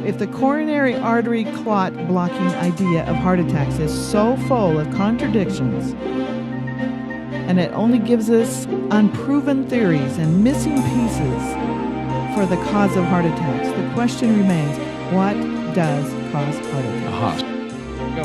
if the coronary artery clot blocking idea of heart attacks is so full of contradictions, and it only gives us unproven theories and missing pieces for the cause of heart attacks, the question remains, what does cause heart attacks? Go.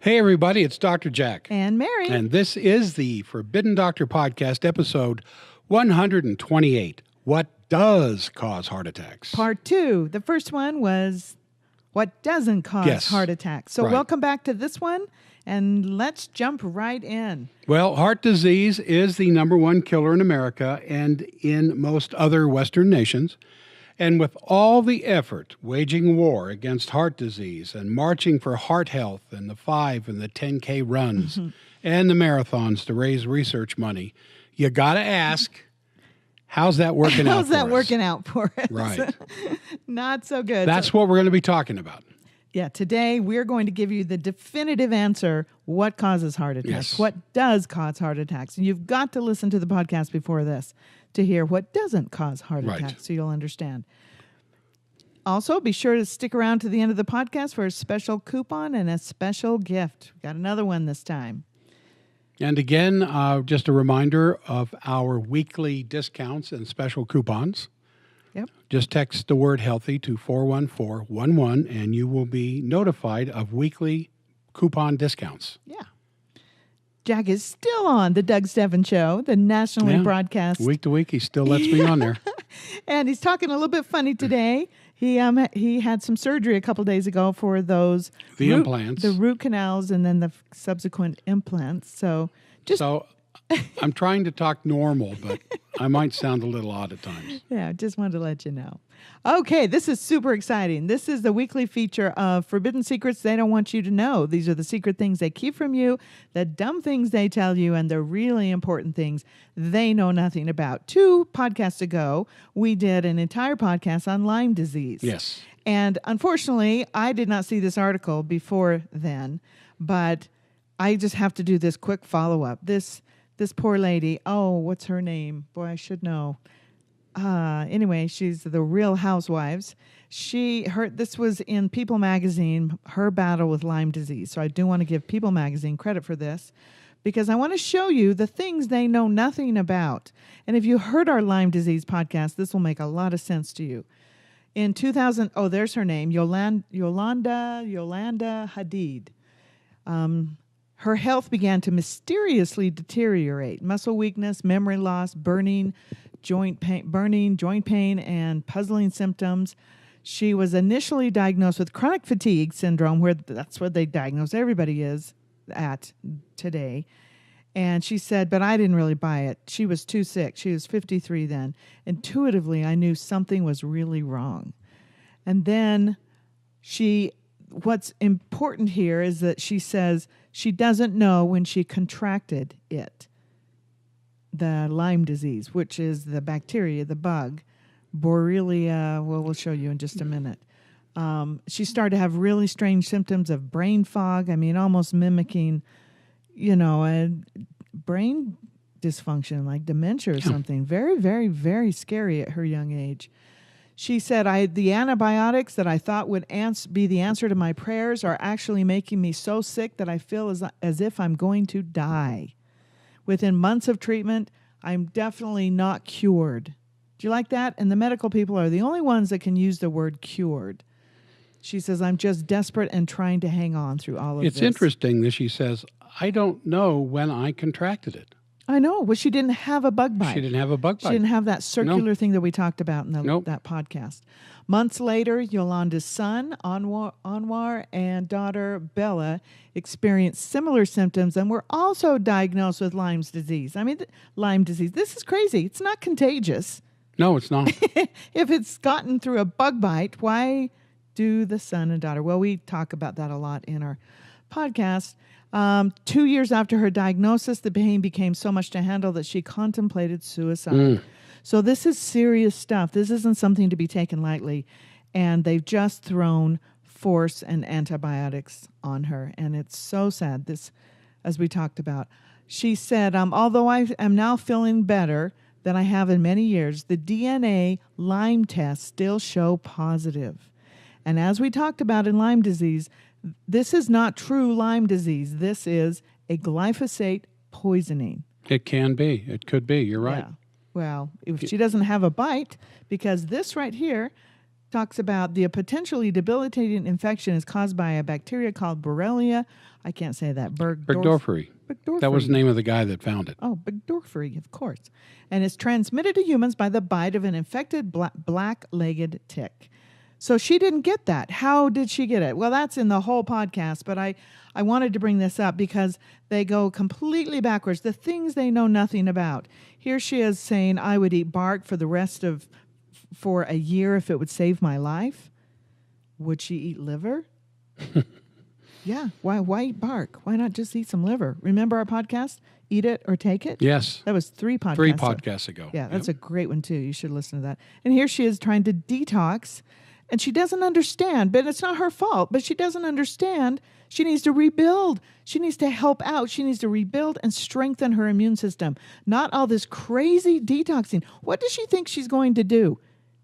Hey, everybody, it's Dr. Jack. And Mary. And this is the Forbidden Doctor Podcast, episode 128. What does cause heart attacks? Part 2. The first one was what doesn't cause heart attacks. So welcome back to this one, and let's jump right in. Well, heart disease is the number one killer in America and in most other Western nations. And with all the effort waging war against heart disease and marching for heart health and the 5 and the 10K runs and the marathons to raise research money, you got to ask, how's that working out for us? How's that working out for us? Right. Not so good. That's what we're going to be talking about. Yeah, today we're going to give you the definitive answer, what causes heart attacks? Yes. What does cause heart attacks? And you've got to listen to the podcast before this to hear what doesn't cause heart attacks, so you'll understand. Also, be sure to stick around to the end of the podcast for a special coupon and a special gift. We've got another one this time. And again, just a reminder of our weekly discounts and special coupons. Yep. Just text the word healthy to 41411 and you will be notified of weekly coupon discounts. Yeah. Jack is still on the Doug Stephan Show, the nationally broadcast. Week to week, he still lets me on there. And he's talking a little bit funny today. He had some surgery a couple days ago for those implants, the root canals, and then the subsequent implants. So I'm trying to talk normal, but I might sound a little odd at times. Yeah, just wanted to let you know. Okay, this is super exciting. This is the weekly feature of Forbidden Secrets They Don't Want You to Know. These are the secret things they keep from you, the dumb things they tell you, and the really important things they know nothing about. 2 podcasts ago, we did an entire podcast on Lyme disease. Yes. And unfortunately, I did not see this article before then, but I just have to do this quick follow-up. This poor lady, what's her name? Boy, I should know. Anyway, she's the Real Housewives. This was in People Magazine, her battle with Lyme disease. So I do want to give People Magazine credit for this because I want to show you the things they know nothing about. And if you heard our Lyme disease podcast, this will make a lot of sense to you. In 2000, there's her name, Yolanda Hadid. Her health began to mysteriously deteriorate. Muscle weakness, memory loss, burning, joint pain, and puzzling symptoms. She was initially diagnosed with chronic fatigue syndrome, where that's what they diagnose everybody is at today. And she said, but I didn't really buy it. She was too sick. She was 53 then. Intuitively, I knew something was really wrong. And then what's important here is that she says she doesn't know when she contracted it. The Lyme disease, which is the bacteria, the bug, Borrelia, we'll show you in just a minute. She started to have really strange symptoms of brain fog, almost mimicking, a brain dysfunction, like dementia or something. Very, very, very scary at her young age. She said, the antibiotics that I thought would be the answer to my prayers are actually making me so sick that I feel as if I'm going to die. Within months of treatment, I'm definitely not cured. Do you like that? And the medical people are the only ones that can use the word cured. She says, I'm just desperate and trying to hang on through all of this. It's interesting that she says, I don't know when I contracted it. I know. Well, she didn't have a bug bite. She didn't have a bug bite. She didn't have that circular thing that we talked about in that podcast. Months later, Yolanda's son, Anwar, and daughter, Bella, experienced similar symptoms and were also diagnosed with Lyme's disease. Lyme disease. This is crazy. It's not contagious. No, it's not. If it's gotten through a bug bite, why do the son and daughter? Well, we talk about that a lot in our podcast. 2 years after her diagnosis, the pain became so much to handle that she contemplated suicide. So this is serious stuff. This isn't something to be taken lightly. And they've just thrown force and antibiotics on her. And it's so sad, this, as we talked about. She said, although I am now feeling better, than I have in many years, the DNA Lyme tests still show positive. And as we talked about in Lyme disease, this is not true Lyme disease. This is a glyphosate poisoning. It can be. It could be. You're right. Yeah. Well, if she doesn't have a bite, because this right here talks about the potentially debilitating infection is caused by a bacteria called Borrelia. I can't say that. Burgdorferi. That was the name of the guy that found it. Oh, Burgdorferi, of course. And it's transmitted to humans by the bite of an infected black-legged tick. So she didn't get that. How did she get it? Well, that's in the whole podcast, but I wanted to bring this up because they go completely backwards. The things they know nothing about. Here she is saying, I would eat bark for a year if it would save my life. Would she eat liver? Yeah. Why eat bark? Why not just eat some liver? Remember our podcast, Eat It or Take It? Yes. That was 3 podcasts. 3 podcasts ago. Yeah, that's a great one too. You should listen to that. And here she is trying to detox, and she doesn't understand, but it's not her fault, but she doesn't understand. She needs to rebuild. She needs to help out. She needs to rebuild and strengthen her immune system. Not all this crazy detoxing. What does she think she's going to do?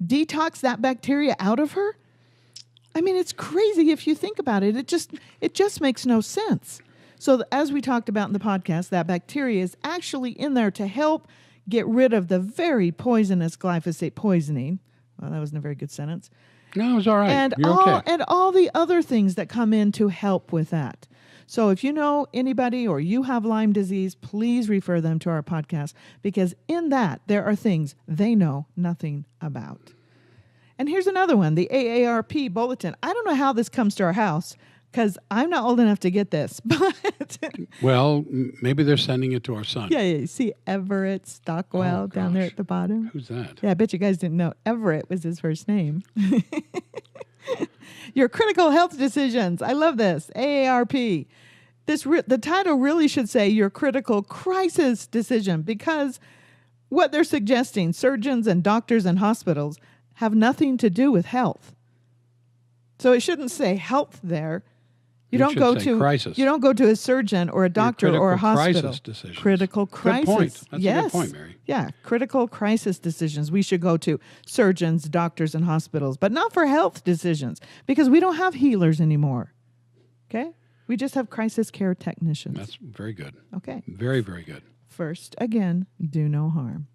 Detox that bacteria out of her? I mean, it's crazy if you think about it. It just makes no sense. So as we talked about in the podcast, that bacteria is actually in there to help get rid of the very poisonous glyphosate poisoning. Well, that wasn't a very good sentence. No, it was all right. And You're okay. And all the other things that come in to help with that. So if you know anybody or you have Lyme disease, please refer them to our podcast, because in that there are things they know nothing about. And here's another one, the AARP bulletin. I don't know how this comes to our house because I'm not old enough to get this, but well, maybe they're sending it to our son. Yeah, you see Everett Stockwell down there at the bottom. Who's that? Yeah, I bet you guys didn't know Everett was his first name. Your critical health decisions. I love this. AARP. The title really should say your critical crisis decision, because what they're suggesting, surgeons and doctors and hospitals, have nothing to do with health. So it shouldn't say health there. You don't go to a surgeon or a doctor or a hospital. Crisis decisions. Critical crisis. Good point. That's yes. a good point, Mary. Yeah, critical crisis decisions. We should go to surgeons, doctors, and hospitals, but not for health decisions, because we don't have healers anymore. Okay? We just have crisis care technicians. That's very good. Okay. Very, very good. First, again, do no harm.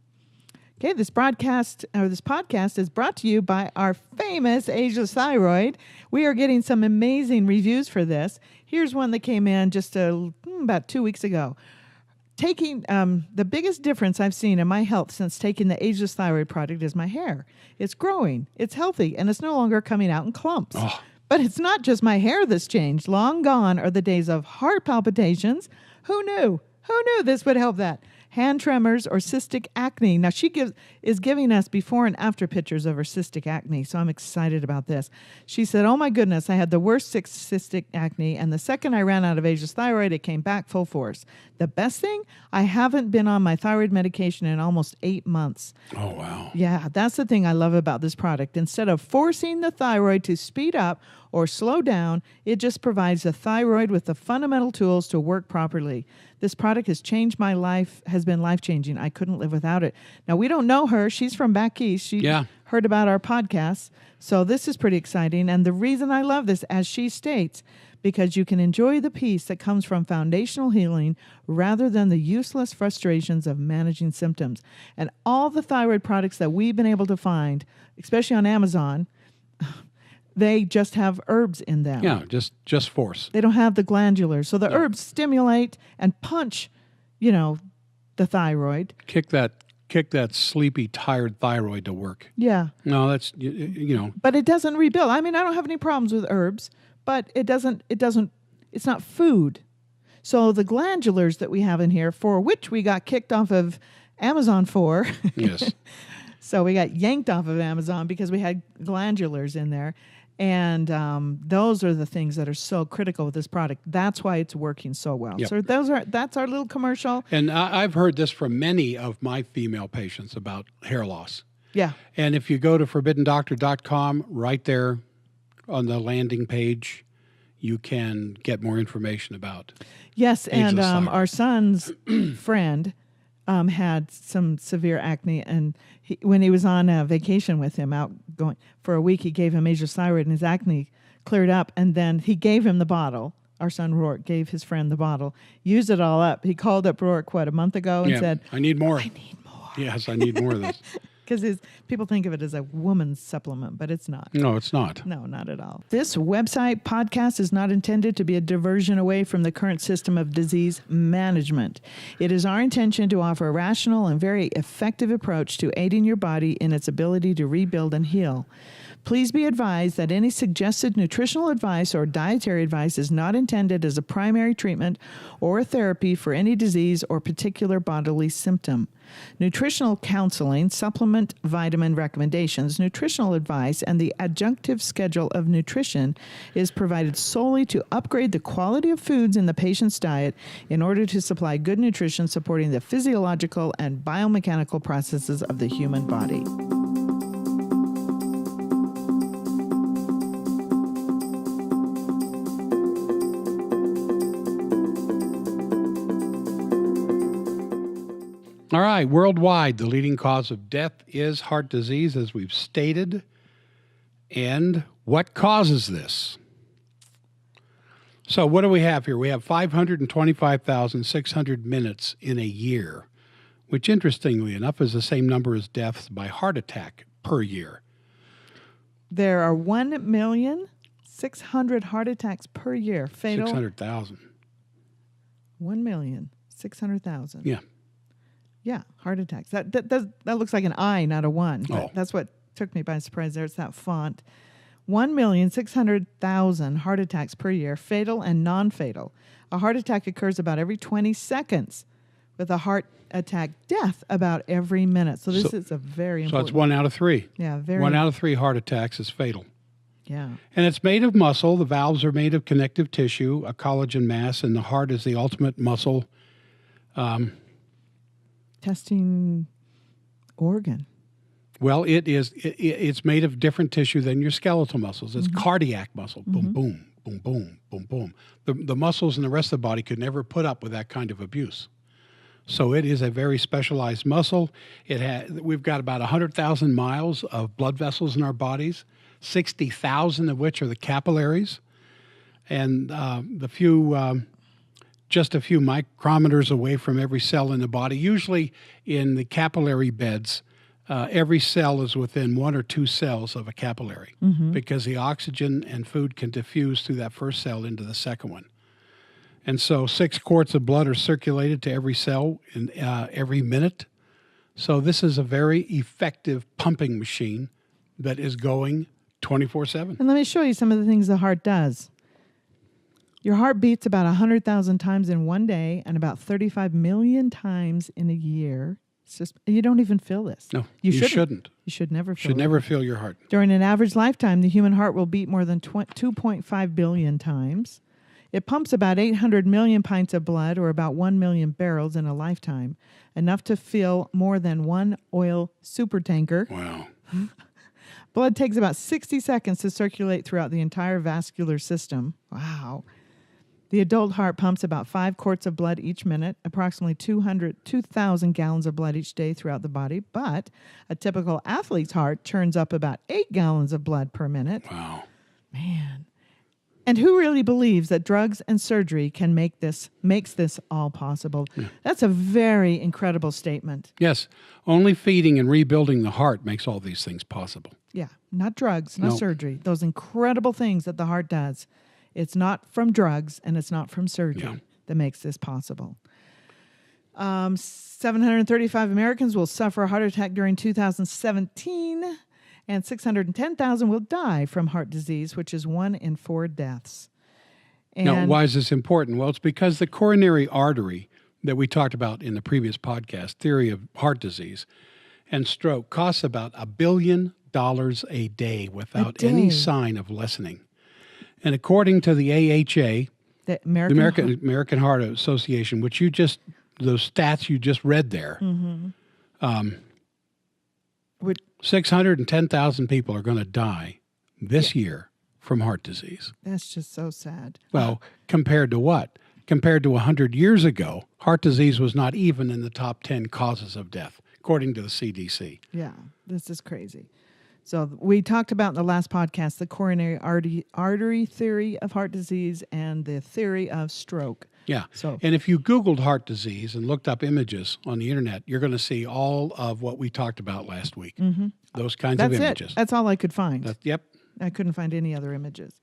Okay, this podcast is brought to you by our famous Ageless Thyroid. We are getting some amazing reviews for this. Here's one that came in just about 2 weeks ago. Taking the biggest difference I've seen in my health since taking the Ageless Thyroid product is my hair. It's growing, it's healthy, and it's no longer coming out in clumps. Oh. But it's not just my hair that's changed. Long gone are the days of heart palpitations. Who knew? Who knew this would help that? Hand tremors or cystic acne. Now, she is giving us before and after pictures of her cystic acne, so I'm excited about this. She said, oh my goodness, I had the worst cystic acne, and the second I ran out of Ageless Thyroid, it came back full force. The best thing, I haven't been on my thyroid medication in almost 8 months. Oh, wow. Yeah, that's the thing I love about this product. Instead of forcing the thyroid to speed up or slow down, it just provides the thyroid with the fundamental tools to work properly. This product has changed my life, has been life-changing. I couldn't live without it. Now, we don't know her. She's from back east. She heard about our podcast. So this is pretty exciting. And the reason I love this, as she states, because you can enjoy the peace that comes from foundational healing rather than the useless frustrations of managing symptoms. And all the thyroid products that we've been able to find, especially on Amazon, they just have herbs in them. Yeah, just force. They don't have the glandulars. So the herbs stimulate and punch, the thyroid. Kick that sleepy, tired thyroid to work. Yeah. No, that's, But it doesn't rebuild. I mean, I don't have any problems with herbs, but it's not food. So the glandulars that we have in here, for which we got kicked off of Amazon for. Yes. So we got yanked off of Amazon because we had glandulars in there. And those are the things that are so critical with this product. That's why it's working so well. Yep. So that's our little commercial. And I've heard this from many of my female patients about hair loss. Yeah. And if you go to forbiddendoctor.com, right there on the landing page, you can get more information about. Yes, and Ageless Thyroid. our son's friend had some severe acne, and when he was on a vacation with him, out going for a week, he gave him major thyroid, and his acne cleared up. And then he gave him the bottle. Our son Rourke gave his friend the bottle, used it all up. He called up Rourke, a month ago, and said, I need more. I need more. Yes, I need more of this. Because people think of it as a woman's supplement, but it's not. No, it's not. No, not at all. This website podcast is not intended to be a diversion away from the current system of disease management. It is our intention to offer a rational and very effective approach to aiding your body in its ability to rebuild and heal. Please be advised that any suggested nutritional advice or dietary advice is not intended as a primary treatment or a therapy for any disease or particular bodily symptom. Nutritional counseling, supplement vitamin recommendations, nutritional advice, and the adjunctive schedule of nutrition is provided solely to upgrade the quality of foods in the patient's diet in order to supply good nutrition supporting the physiological and biomechanical processes of the human body. All right, worldwide, the leading cause of death is heart disease, as we've stated. And what causes this? So what do we have here? We have 525,600 minutes in a year, which interestingly enough is the same number as deaths by heart attack per year. There are 1,600,000 heart attacks per year. Fatal. 600,000. 1,600,000. Yeah. Yeah, heart attacks. That looks like an I, not a 1. Oh. That's what took me by surprise there. It's that font. 1,600,000 heart attacks per year, fatal and non-fatal. A heart attack occurs about every 20 seconds, with a heart attack death about every minute. So this is a very important. So it's 1 out of 3. Yeah, very. 1 out of 3 heart attacks is fatal. Yeah. And it's made of muscle. The valves are made of connective tissue, a collagen mass, and the heart is the ultimate muscle. Testing organ. Well, it's made of different tissue than your skeletal muscles. It's cardiac muscle. Boom, boom, boom, boom, boom, boom. The muscles in the rest of the body could never put up with that kind of abuse. So it is a very specialized muscle. We've got about 100,000 miles of blood vessels in our bodies, 60,000 of which are the capillaries, and just a few micrometers away from every cell in the body. Usually in the capillary beds, every cell is within 1 or 2 cells of a capillary because the oxygen and food can diffuse through that first cell into the second one. And so 6 quarts of blood are circulated to every cell in every minute. So this is a very effective pumping machine that is going 24/7. And let me show you some of the things the heart does. Your heart beats about 100,000 times in one day and about 35 million times in a year. It's just, you don't even feel this. No, you shouldn't. You should never feel Should never feel your heart. During an average lifetime, the human heart will beat more than 2.5 billion times. It pumps about 800 million pints of blood, or about 1 million barrels in a lifetime, enough to fill more than one oil supertanker. Wow. Blood takes about 60 seconds to circulate throughout the entire vascular system. Wow. The adult heart pumps about 5 quarts of blood each minute, approximately 2,000 gallons of blood each day throughout the body. But a typical athlete's heart churns up about 8 gallons of blood per minute. Wow. Man. And who really believes that drugs and surgery makes this all possible? Yeah. That's a very incredible statement. Yes. Only feeding and rebuilding the heart makes all these things possible. Yeah. Not drugs, not surgery. Those incredible things that the heart does. It's not from drugs and it's not from surgery that makes this possible. 735 Americans will suffer a heart attack during 2017, and 610,000 will die from heart disease, which is 1 in 4 deaths. And now, why is this important? Well, it's because the coronary artery that we talked about in the previous podcast, theory of heart disease and stroke, costs about $1 billion a day without any sign of lessening. And according to the AHA, the American Heart Association, which those stats you just read there, 610,000 people are going to die this year from heart disease. That's just so sad. Well, compared to what? compared to 100 years ago, heart disease was not even in the top 10 causes of death, according to the CDC. Yeah, this is crazy. So we talked about in the last podcast the coronary artery theory of heart disease and the theory of stroke. Yeah. So, and if you Googled heart disease and looked up images on the internet, you're going to see all of what we talked about last week. Those kinds of images. That's all I could find. Yep. I couldn't find any other images.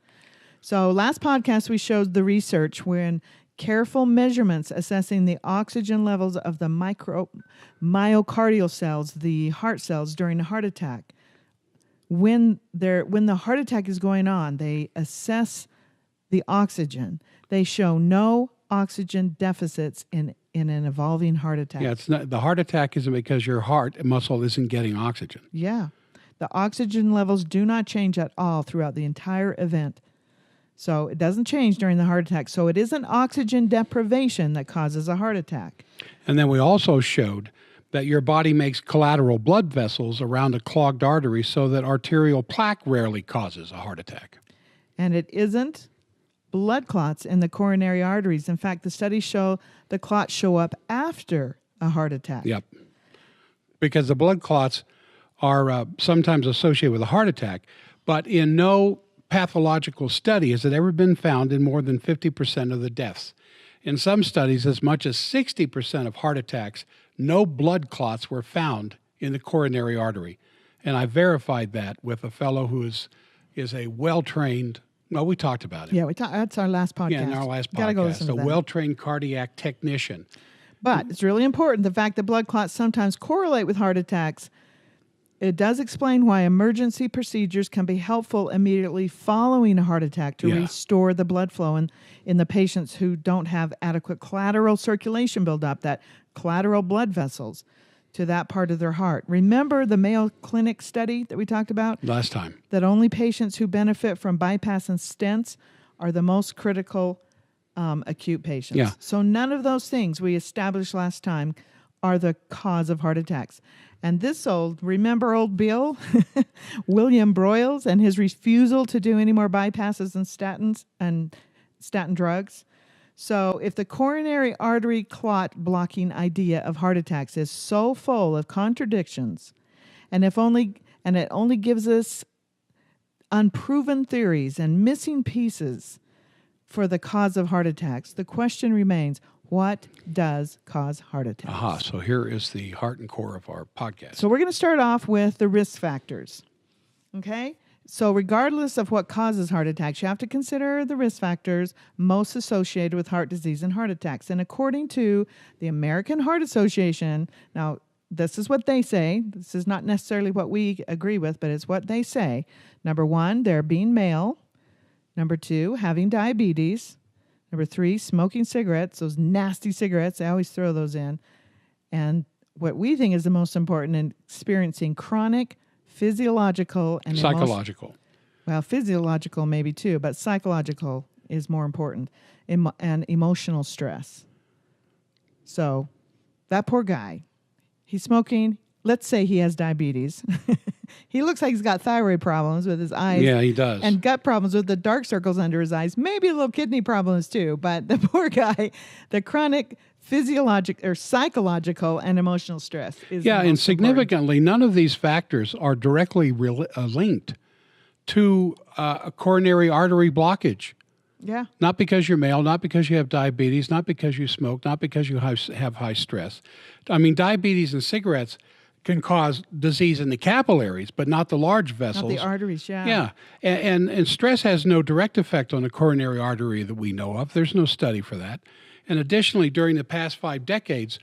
So last podcast we showed the research when careful measurements assessing the oxygen levels of the myocardial cells, the heart cells during a heart attack. When the heart attack is going on, they assess the oxygen. They show no oxygen deficits in an evolving heart attack. Yeah, it's not, the heart attack isn't because your heart muscle isn't getting oxygen. Yeah. The oxygen levels do not change at all throughout the entire event. So it doesn't change during the heart attack. So it isn't oxygen deprivation that causes a heart attack. And then we also showed that your body makes collateral blood vessels around a clogged artery so that arterial plaque rarely causes a heart attack. And it isn't blood clots in the coronary arteries. In fact, the studies show the clots show up after a heart attack. Yep. Because the blood clots are sometimes associated with a heart attack, but in no pathological study has it ever been found in more than 50% of the deaths. In some studies, as much as 60% of heart attacks, no blood clots were found in the coronary artery. And I verified that with a fellow who is a well-trained, well, we talked about it. Yeah, that's our last podcast. Yeah, in our last Gotta go podcast, listen to a that. well-trained cardiac technician. But it's really important, the fact that blood clots sometimes correlate with heart attacks. It does explain why emergency procedures can be helpful immediately following a heart attack to restore the blood flow in the patients who don't have adequate collateral circulation buildup, that collateral blood vessels to that part of their heart. Remember the Mayo Clinic study that we talked about? Last time. That only patients who benefit from bypass and stents are the most critical acute patients. Yeah. So none of those things we established last time are the cause of heart attacks. And remember old Bill, William Broyles, and his refusal to do any more bypasses and statin drugs? So if the coronary artery clot blocking idea of heart attacks is so full of contradictions, and it only gives us unproven theories and missing pieces for the cause of heart attacks, the question remains, what does cause heart attacks? Aha, so here is the heart and core of our podcast. So we're going to start off with the risk factors. Okay? So regardless of what causes heart attacks, you have to consider the risk factors most associated with heart disease and heart attacks. And according to the American Heart Association, now this is what they say. This is not necessarily what we agree with, but it's what they say. Number 1, they're being male. Number 2, having diabetes. Number 3, smoking cigarettes, those nasty cigarettes. They always throw those in. And what we think is the most important, experiencing chronic physiological and psychological. Well, physiological maybe too, but psychological is more important, and emotional stress. So that poor guy, he's smoking. Let's say he has diabetes. He looks like he's got thyroid problems with his eyes. Yeah, he does. And gut problems with the dark circles under his eyes. Maybe a little kidney problems too. But the poor guy, the chronic physiological or psychological and emotional stress is and significantly, none of these factors are directly linked to a coronary artery blockage. Yeah. Not because you're male, not because you have diabetes, not because you smoke, not because you have high stress. I mean, diabetes and cigarettes can cause disease in the capillaries, but not the large vessels. Not the arteries, yeah. Yeah, and stress has no direct effect on the coronary artery that we know of. There's no study for that. And additionally, during the past 5 decades,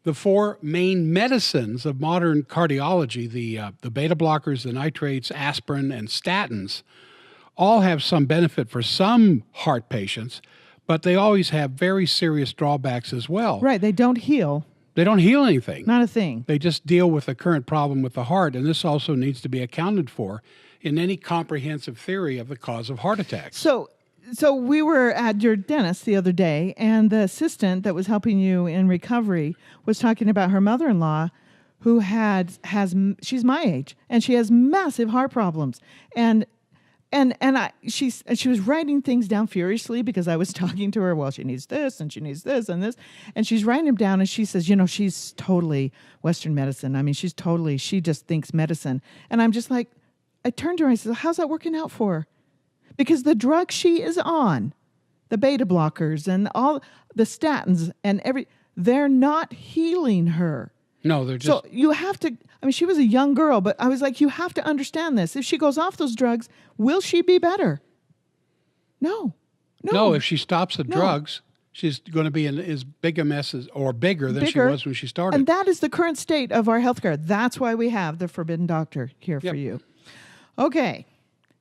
the 4 main medicines of modern cardiology, the beta blockers, the nitrates, aspirin, and statins, all have some benefit for some heart patients, but they always have very serious drawbacks as well. Right, they don't heal. They don't heal anything. Not a thing. They just deal with the current problem with the heart, and this also needs to be accounted for in any comprehensive theory of the cause of heart attacks. So we were at your dentist the other day, and the assistant that was helping you in recovery was talking about her mother-in-law who she's my age, and she has massive heart problems. And She was writing things down furiously because I was talking to her. Well, she needs this and she needs this and this, and she's writing them down. And she says, she's totally Western medicine. I mean, she just thinks medicine. And I'm just like, I turned to her and I said, how's that working out for her? Because the drug she is on, the beta blockers and all the statins and they're not healing her. No, they're just... So you have to, she was a young girl, but I was like, you have to understand this. If she goes off those drugs, will she be better? No. No, if she stops the drugs, she's going to be in as big a mess or bigger than she was when she started. And that is the current state of our healthcare. That's why we have the Forbidden Doctor here for you. Okay.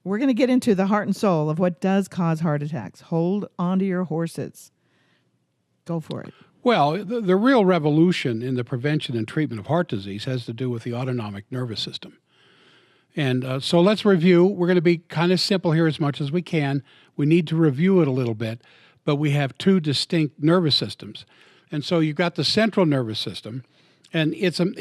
We're going to get into the heart and soul of what does cause heart attacks. Hold on to your horses. Go for it. Well, the real revolution in the prevention and treatment of heart disease has to do with the autonomic nervous system. And so let's review. We're going to be kind of simple here as much as we can. We need to review it a little bit, but we have two distinct nervous systems. And so you've got the central nervous system, and it's of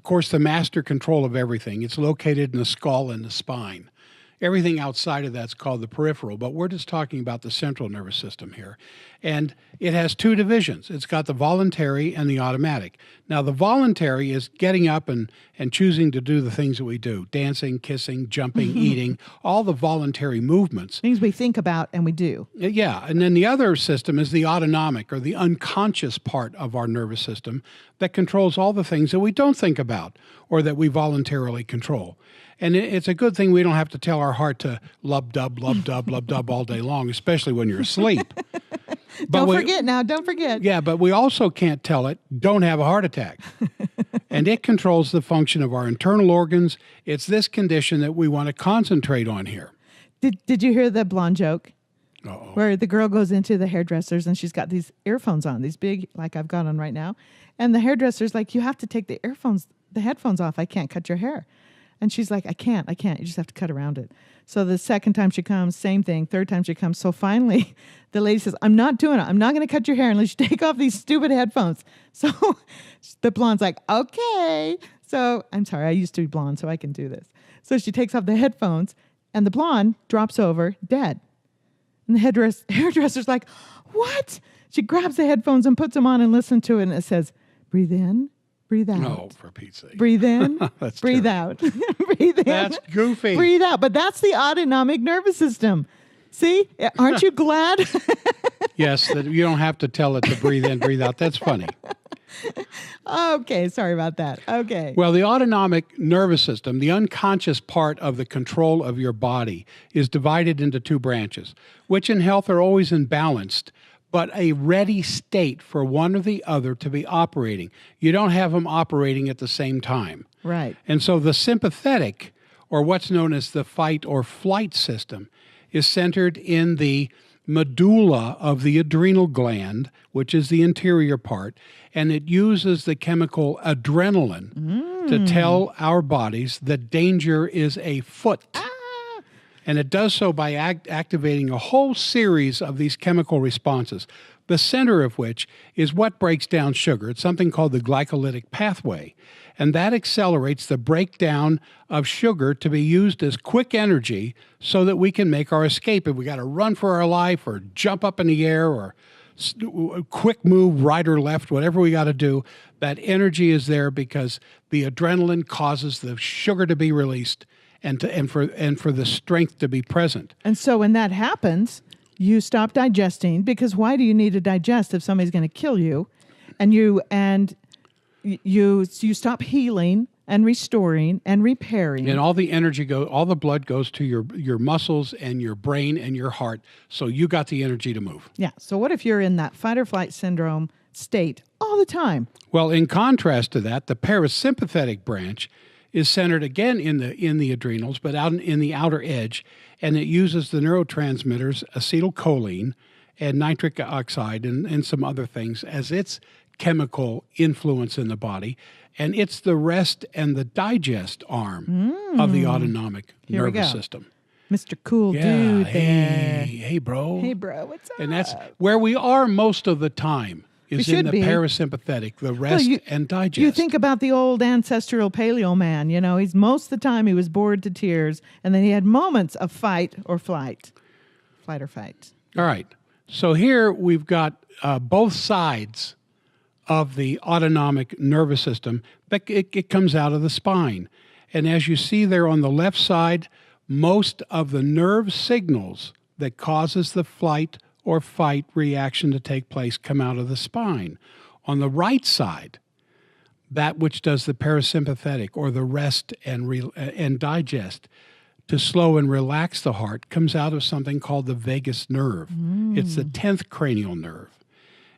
course, the master control of everything. It's located in the skull and the spine. Everything outside of that's called the peripheral, but we're just talking about the central nervous system here. And it has two divisions. It's got the voluntary and the automatic. Now, the voluntary is getting up and choosing to do the things that we do, dancing, kissing, jumping, eating, all the voluntary movements. Things we think about and we do. Yeah, and then the other system is the autonomic, or the unconscious part of our nervous system that controls all the things that we don't think about or that we voluntarily control. And it's a good thing we don't have to tell our heart to lub-dub, lub-dub, lub-dub all day long, especially when you're asleep. Don't forget. Yeah, but we also can't tell it, don't have a heart attack. And it controls the function of our internal organs. It's this condition that we want to concentrate on here. Did you hear the blonde joke? Uh-oh. Where the girl goes into the hairdresser's and she's got these earphones on, these big, like I've got on right now. And the hairdresser's like, you have to take the headphones off. I can't cut your hair. And she's like, I can't. You just have to cut around it. So the second time she comes, same thing. Third time she comes. So finally, the lady says, I'm not doing it. I'm not going to cut your hair unless you take off these stupid headphones. So the blonde's like, okay. So I'm sorry, I used to be blonde, so I can do this. So she takes off the headphones, and the blonde drops over dead. And the hairdresser's like, what? She grabs the headphones and puts them on and listens to it, and it says, breathe in. Breathe out. No, for Pete's sake. Breathe in. That's breathe terrible. out. Breathe in. That's goofy. Breathe out. But that's the autonomic nervous system. See? Aren't you glad? Yes, that you don't have to tell it to breathe in, breathe out. That's funny. Okay, sorry about that. Okay. Well, the autonomic nervous system, the unconscious part of the control of your body, is divided into two branches, which in health are always imbalanced, but a ready state for one or the other to be operating. You don't have them operating at the same time. Right. And so the sympathetic, or what's known as the fight or flight system, is centered in the medulla of the adrenal gland, which is the interior part, and it uses the chemical adrenaline to tell our bodies that danger is afoot. And it does so by activating a whole series of these chemical responses, the center of which is what breaks down sugar. It's something called the glycolytic pathway. And that accelerates the breakdown of sugar to be used as quick energy so that we can make our escape. If we got to run for our life or jump up in the air or quick move right or left, whatever we got to do, that energy is there because the adrenaline causes the sugar to be released and for the strength to be present. And so when that happens, you stop digesting, because why do you need to digest if somebody's going to kill you? And you stop healing and restoring and repairing. And all the energy all the blood goes to your muscles and your brain and your heart. So you got the energy to move. Yeah. So what if you're in that fight or flight syndrome state all the time? Well, in contrast to that, the parasympathetic branch is centered again in the adrenals, but out in the outer edge, and it uses the neurotransmitters acetylcholine and nitric oxide and some other things as its chemical influence in the body, and it's the rest and the digest arm of the autonomic nervous system. Mr. Cool Dude there. Hey, bro. Hey, bro, what's up? And that's where we are most of the time. is should in the be. parasympathetic, the rest and digest. You think about the old ancestral paleo man, he's most of the time he was bored to tears, and then he had moments of fight or flight or fight. All right. So here we've got both sides of the autonomic nervous system, but it comes out of the spine. And as you see there on the left side, most of the nerve signals that causes the flight or fight reaction to take place come out of the spine. On the right side, that which does the parasympathetic or the rest and digest to slow and relax the heart comes out of something called the vagus nerve. It's the 10th cranial nerve.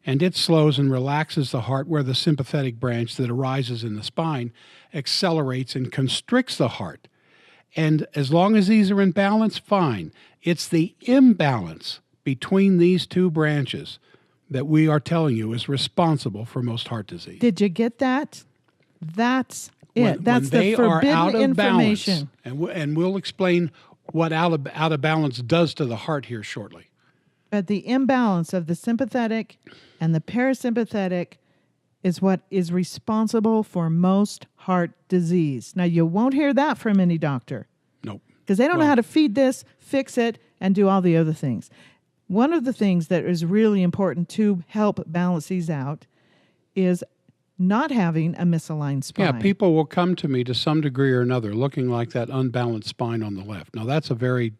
And it slows and relaxes the heart where the sympathetic branch that arises in the spine accelerates and constricts the heart. And as long as these are in balance, fine. It's the imbalance between these two branches that we are telling you is responsible for most heart disease. Did you get that? That's it. That's when they the forbidden are out of information. Balance, and we'll explain what out of balance does to the heart here shortly. But the imbalance of the sympathetic and the parasympathetic is what is responsible for most heart disease. Now, you won't hear that from any doctor. Nope. Because they don't know how to feed this, fix it, and do all the other things. One of the things that is really important to help balance these out is not having a misaligned spine. Yeah, people will come to me to some degree or another looking like that unbalanced spine on the left. Now, that's a very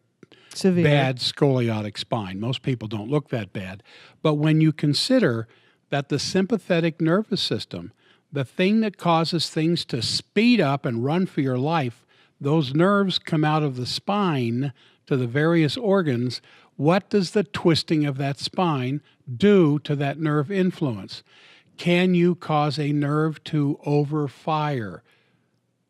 severe, bad scoliotic spine. Most people don't look that bad. But when you consider that the sympathetic nervous system, the thing that causes things to speed up and run for your life, those nerves come out of the spine to the various organs. What does the twisting of that spine do to that nerve influence? Can you cause a nerve to overfire?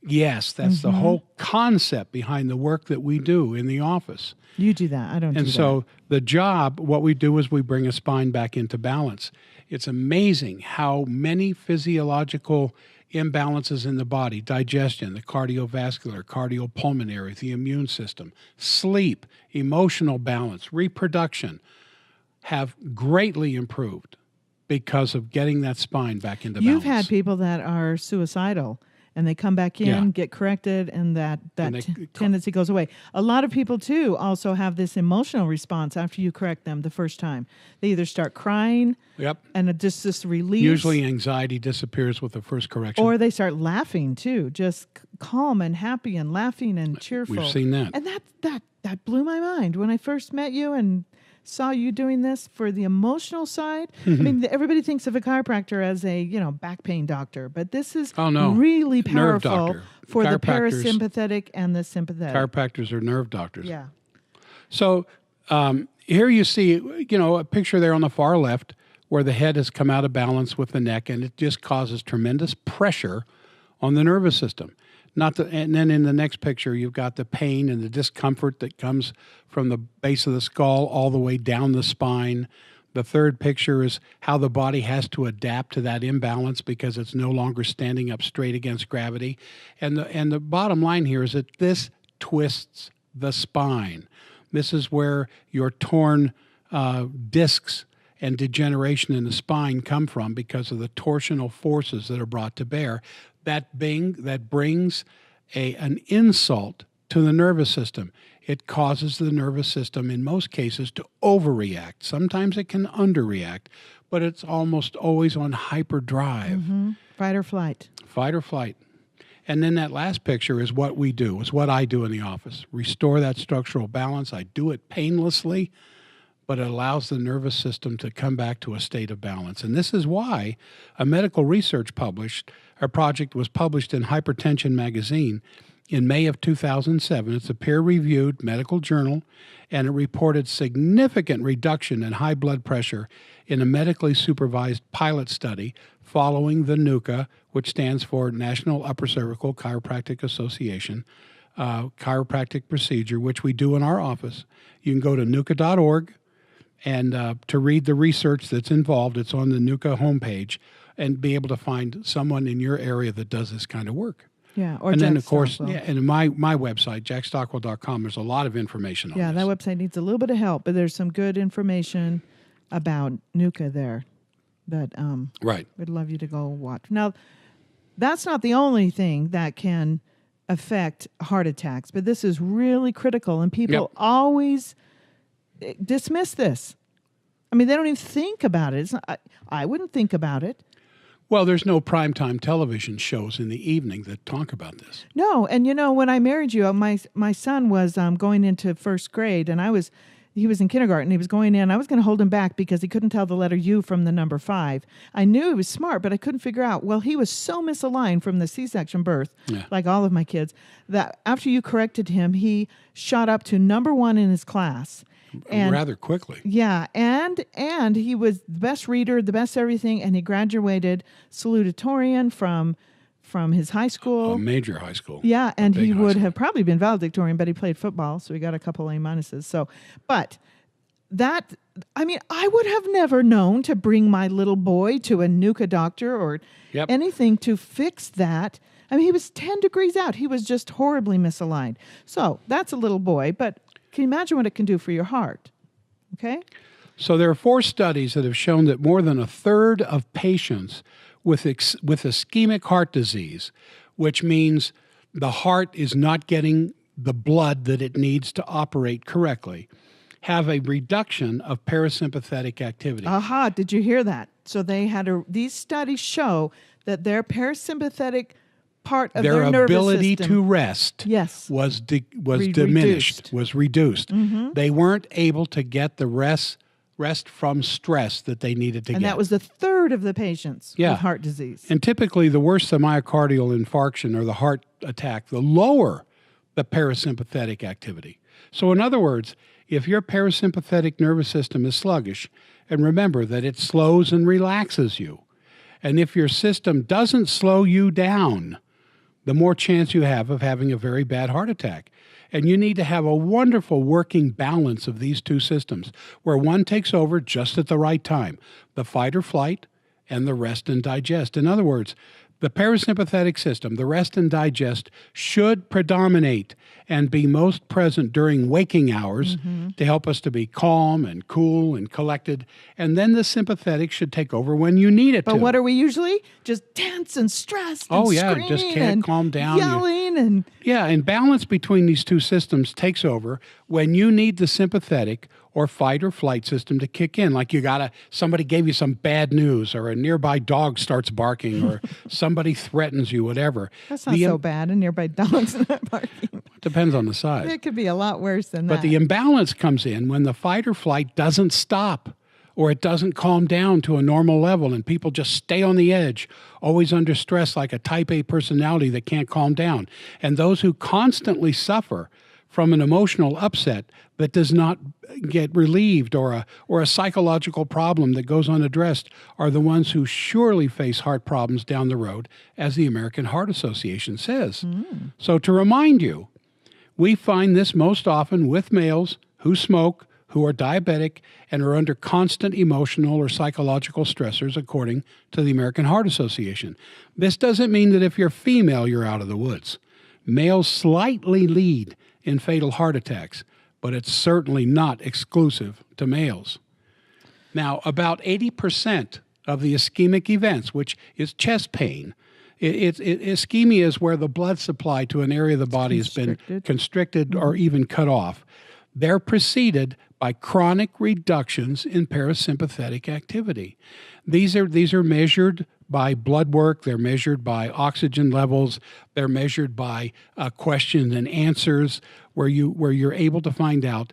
Yes, that's the whole concept behind the work that we do in the office. You do that. I don't do that. And so the job, what we do is we bring a spine back into balance. It's amazing how many physiological imbalances in the body, digestion, the cardiovascular, cardiopulmonary, the immune system, sleep, emotional balance, reproduction, have greatly improved because of getting that spine back into balance. You've had people that are suicidal and they come back in, get corrected, and that tendency goes away. A lot of people, too, also have this emotional response after you correct them the first time. They either start crying, and just this release. Usually anxiety disappears with the first correction. Or they start laughing, too, just calm and happy and laughing and cheerful. We've seen that. And that blew my mind when I first met you and saw you doing this for the emotional side. I mean, everybody thinks of a chiropractor as a, back pain doctor, but this is really powerful for the parasympathetic and the sympathetic. Chiropractors are nerve doctors. Yeah. So here you see, a picture there on the far left where the head has come out of balance with the neck, and it just causes tremendous pressure on the nervous system. And then in the next picture, you've got the pain and the discomfort that comes from the base of the skull all the way down the spine. The third picture is how the body has to adapt to that imbalance because it's no longer standing up straight against gravity. And the bottom line here is that this twists the spine. This is where your torn discs and degeneration in the spine come from because of the torsional forces that are brought to bear. That brings an insult to the nervous system. It causes the nervous system, in most cases, to overreact. Sometimes it can underreact, but it's almost always on hyperdrive. Fight or flight. Fight or flight. And then that last picture is what we do, is what I do in the office. Restore that structural balance. I do it painlessly, but it allows the nervous system to come back to a state of balance. And this is why a medical research project was published in Hypertension magazine in May of 2007. It's a peer-reviewed medical journal, and it reported significant reduction in high blood pressure in a medically supervised pilot study following the NUCA, which stands for National Upper Cervical Chiropractic Association, chiropractic procedure, which we do in our office. You can go to nuca.org. And to read the research that's involved, it's on the NUCA homepage, and be able to find someone in your area that does this kind of work. Yeah, or and Jack then, of course, Stockwell. and my website, jackstockwell.com, there's a lot of information on this. Yeah, that website needs a little bit of help, but there's some good information about NUCA there. that Right. would love you to go watch. Now, that's not the only thing that can affect heart attacks, but this is really critical, and people always dismiss this. I mean, they don't even think about it. It's not, I wouldn't think about it. Well, there's no primetime television shows in the evening that talk about this. No, and when I married you, my son was going into first grade, and he was in kindergarten. He was going in. I was going to hold him back because he couldn't tell the letter U from the number 5. I knew he was smart, but I couldn't figure out. Well, he was so misaligned from the C-section birth, like all of my kids, that after you corrected him, he shot up to number 1 in his class. And rather quickly. Yeah, and he was the best reader, the best everything, and he graduated salutatorian from his high school. A major high school. Yeah, and he would have probably been valedictorian, but he played football, so he got a couple A-minuses. So, but that, I mean, I would have never known to bring my little boy to a NUCA doctor or anything to fix that. I mean, he was 10 degrees out. He was just horribly misaligned. So that's a little boy, but can you imagine what it can do for your heart? Okay? So there are 4 studies that have shown that more than a third of patients with ischemic heart disease, which means the heart is not getting the blood that it needs to operate correctly, have a reduction of parasympathetic activity. Aha, did you hear that? So these studies show that their parasympathetic part of their nervous ability system, to rest was diminished, was reduced. Mm-hmm. They weren't able to get the rest from stress that they needed to get. And that was a third of the patients with heart disease. And typically the worse the myocardial infarction or the heart attack, the lower the parasympathetic activity. So in other words, if your parasympathetic nervous system is sluggish, and remember that it slows and relaxes you, and if your system doesn't slow you down, the more chance you have of having a very bad heart attack. And you need to have a wonderful working balance of these two systems, where one takes over just at the right time, the fight or flight and the rest and digest. In other words, the parasympathetic system, the rest and digest, should predominate and be most present during waking hours to help us to be calm and cool and collected. And then the sympathetic should take over when you need it to. But what are we usually? Just tense and stressed and screaming just can't calm down. Yelling and... Yeah, and balance between these two systems takes over when you need the sympathetic or fight or flight system to kick in. Like somebody gave you some bad news, or a nearby dog starts barking, or somebody threatens you, whatever. That's not so bad, a nearby dog's not barking. Depends on the size. It could be a lot worse than that. But the imbalance comes in when the fight or flight doesn't stop, or it doesn't calm down to a normal level, and people just stay on the edge, always under stress, like a type A personality that can't calm down. And those who constantly suffer from an emotional upset that does not get relieved, or a psychological problem that goes unaddressed, are the ones who surely face heart problems down the road, as the American Heart Association says. So to remind you, we find this most often with males who smoke, who are diabetic, and are under constant emotional or psychological stressors, according to the American Heart Association. This doesn't mean that if you're female, you're out of the woods. Males slightly lead in fatal heart attacks, but it's certainly not exclusive to males. Now, about 80% of the ischemic events, which is chest pain, ischemia is where the blood supply to an area of the body has been constricted or even cut off. They're preceded by chronic reductions in parasympathetic activity. These are measured by blood work. They're measured by oxygen levels. They're measured by questions and answers, where you're able to find out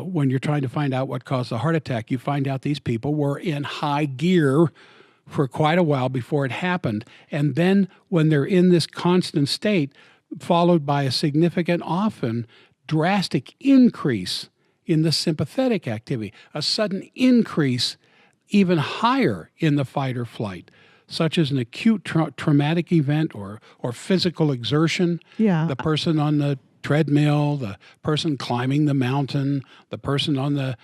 when you're trying to find out what caused the heart attack. You find out these people were in high gear for quite a while before it happened. And then when they're in this constant state, followed by a significant, often drastic increase in the sympathetic activity, a sudden increase even higher in the fight or flight, such as an acute traumatic event or physical exertion. Yeah. The person on the treadmill, the person climbing the mountain, the person on the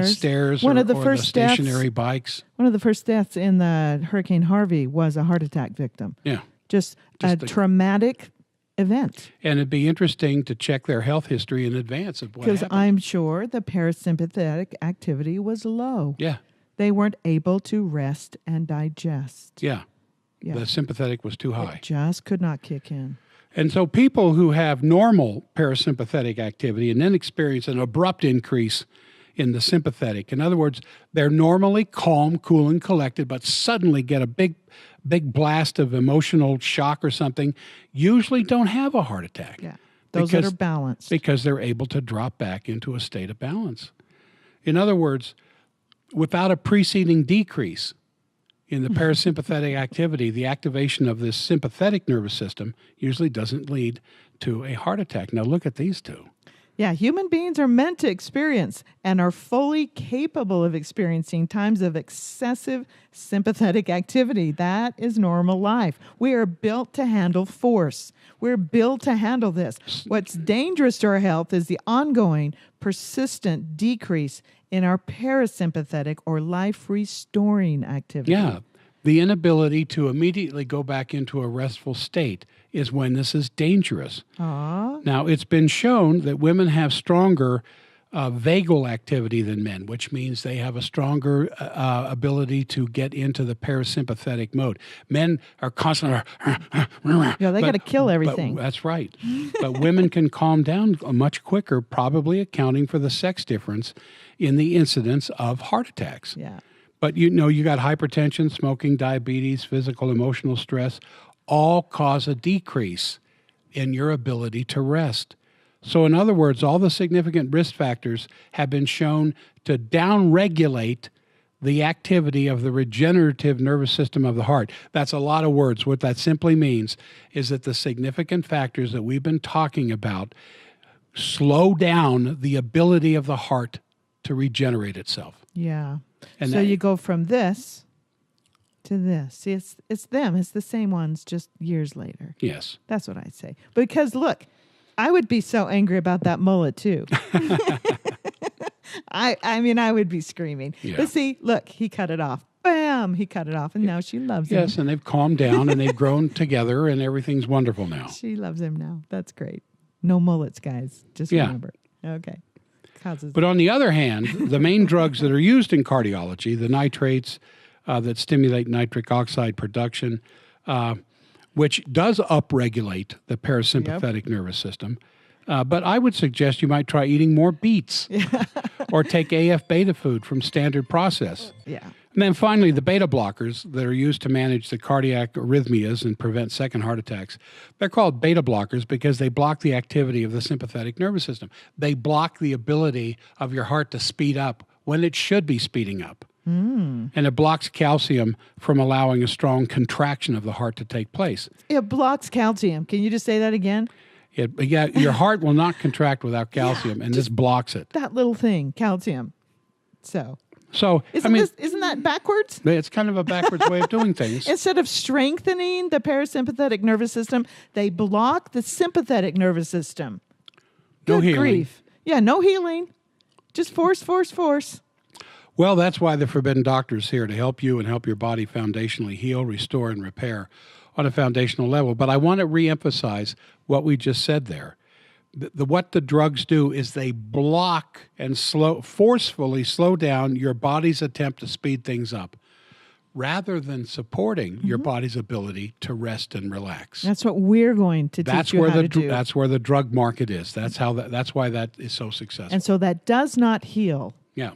stairs, one of the or first the stationary bikes. One of the first deaths in the Hurricane Harvey was a heart attack victim. Yeah. Just a traumatic event. And it'd be interesting to check their health history in advance of what happened. Because I'm sure the parasympathetic activity was low. Yeah. They weren't able to rest and digest. Yeah. Yeah. The sympathetic was too high. It just could not kick in. And so people who have normal parasympathetic activity and then experience an abrupt increase in the sympathetic, in other words, they're normally calm, cool, and collected, but suddenly get a big blast of emotional shock or something, usually don't have a heart attack. Yeah. Those that are balanced. Because they're able to drop back into a state of balance. In other words, without a preceding decrease in the parasympathetic activity, the activation of this sympathetic nervous system usually doesn't lead to a heart attack. Now look at these two. Yeah, human beings are meant to experience and are fully capable of experiencing times of excessive sympathetic activity. That is normal life. We are built to handle force. We're built to handle this. What's dangerous to our health is the ongoing, persistent decrease in our parasympathetic or life-restoring activity. Yeah, the inability to immediately go back into a restful state is when this is dangerous. Aww. Now, it's been shown that women have stronger vagal activity than men, which means they have a stronger ability to get into the parasympathetic mode. Men are constantly... Yeah, they got to kill everything. That's right. But women can calm down much quicker, probably accounting for the sex difference in the incidence of heart attacks. Yeah. But you got hypertension, smoking, diabetes, physical, emotional stress, all cause a decrease in your ability to rest. So in other words, all the significant risk factors have been shown to downregulate the activity of the regenerative nervous system of the heart. That's a lot of words. What that simply means is that the significant factors that we've been talking about slow down the ability of the heart to regenerate itself. Yeah. And so you go from this to this. See, it's them. It's the same ones, just years later. Yes. That's what I'd say. Because look, I would be so angry about that mullet too. I mean, I would be screaming. Yeah. But see, look, he cut it off. Bam! He cut it off, and now she loves him. Yes, and they've calmed down, and they've grown together, and everything's wonderful now. She loves him now. That's great. No mullets, guys. Just remember. Okay. But on the other hand, the main drugs that are used in cardiology, the nitrates that stimulate nitric oxide production, which does upregulate the parasympathetic nervous system. But I would suggest you might try eating more beets or take AF beta food from Standard Process. Yeah. And then finally, the beta blockers that are used to manage the cardiac arrhythmias and prevent second heart attacks. They're called beta blockers because they block the activity of the sympathetic nervous system. They block the ability of your heart to speed up when it should be speeding up. And it blocks calcium from allowing a strong contraction of the heart to take place. It blocks calcium. Can you just say that again? Yeah, your heart will not contract without calcium, and this blocks it. That little thing, calcium. So isn't that backwards? It's kind of a backwards way of doing things. Instead of strengthening the parasympathetic nervous system, they block the sympathetic nervous system. No Good healing. grief. Yeah, no healing. Just force. Well, that's why the Forbidden Doctor is here, to help you and help your body foundationally heal, restore, and repair on a foundational level. But I want to reemphasize what we just said there. What the drugs do is they block and forcefully slow down your body's attempt to speed things up, rather than supporting your body's ability to rest and relax. That's what we're going to teach you how to do. That's where the drug market is. That's why that is so successful. And so that does not heal. Yeah.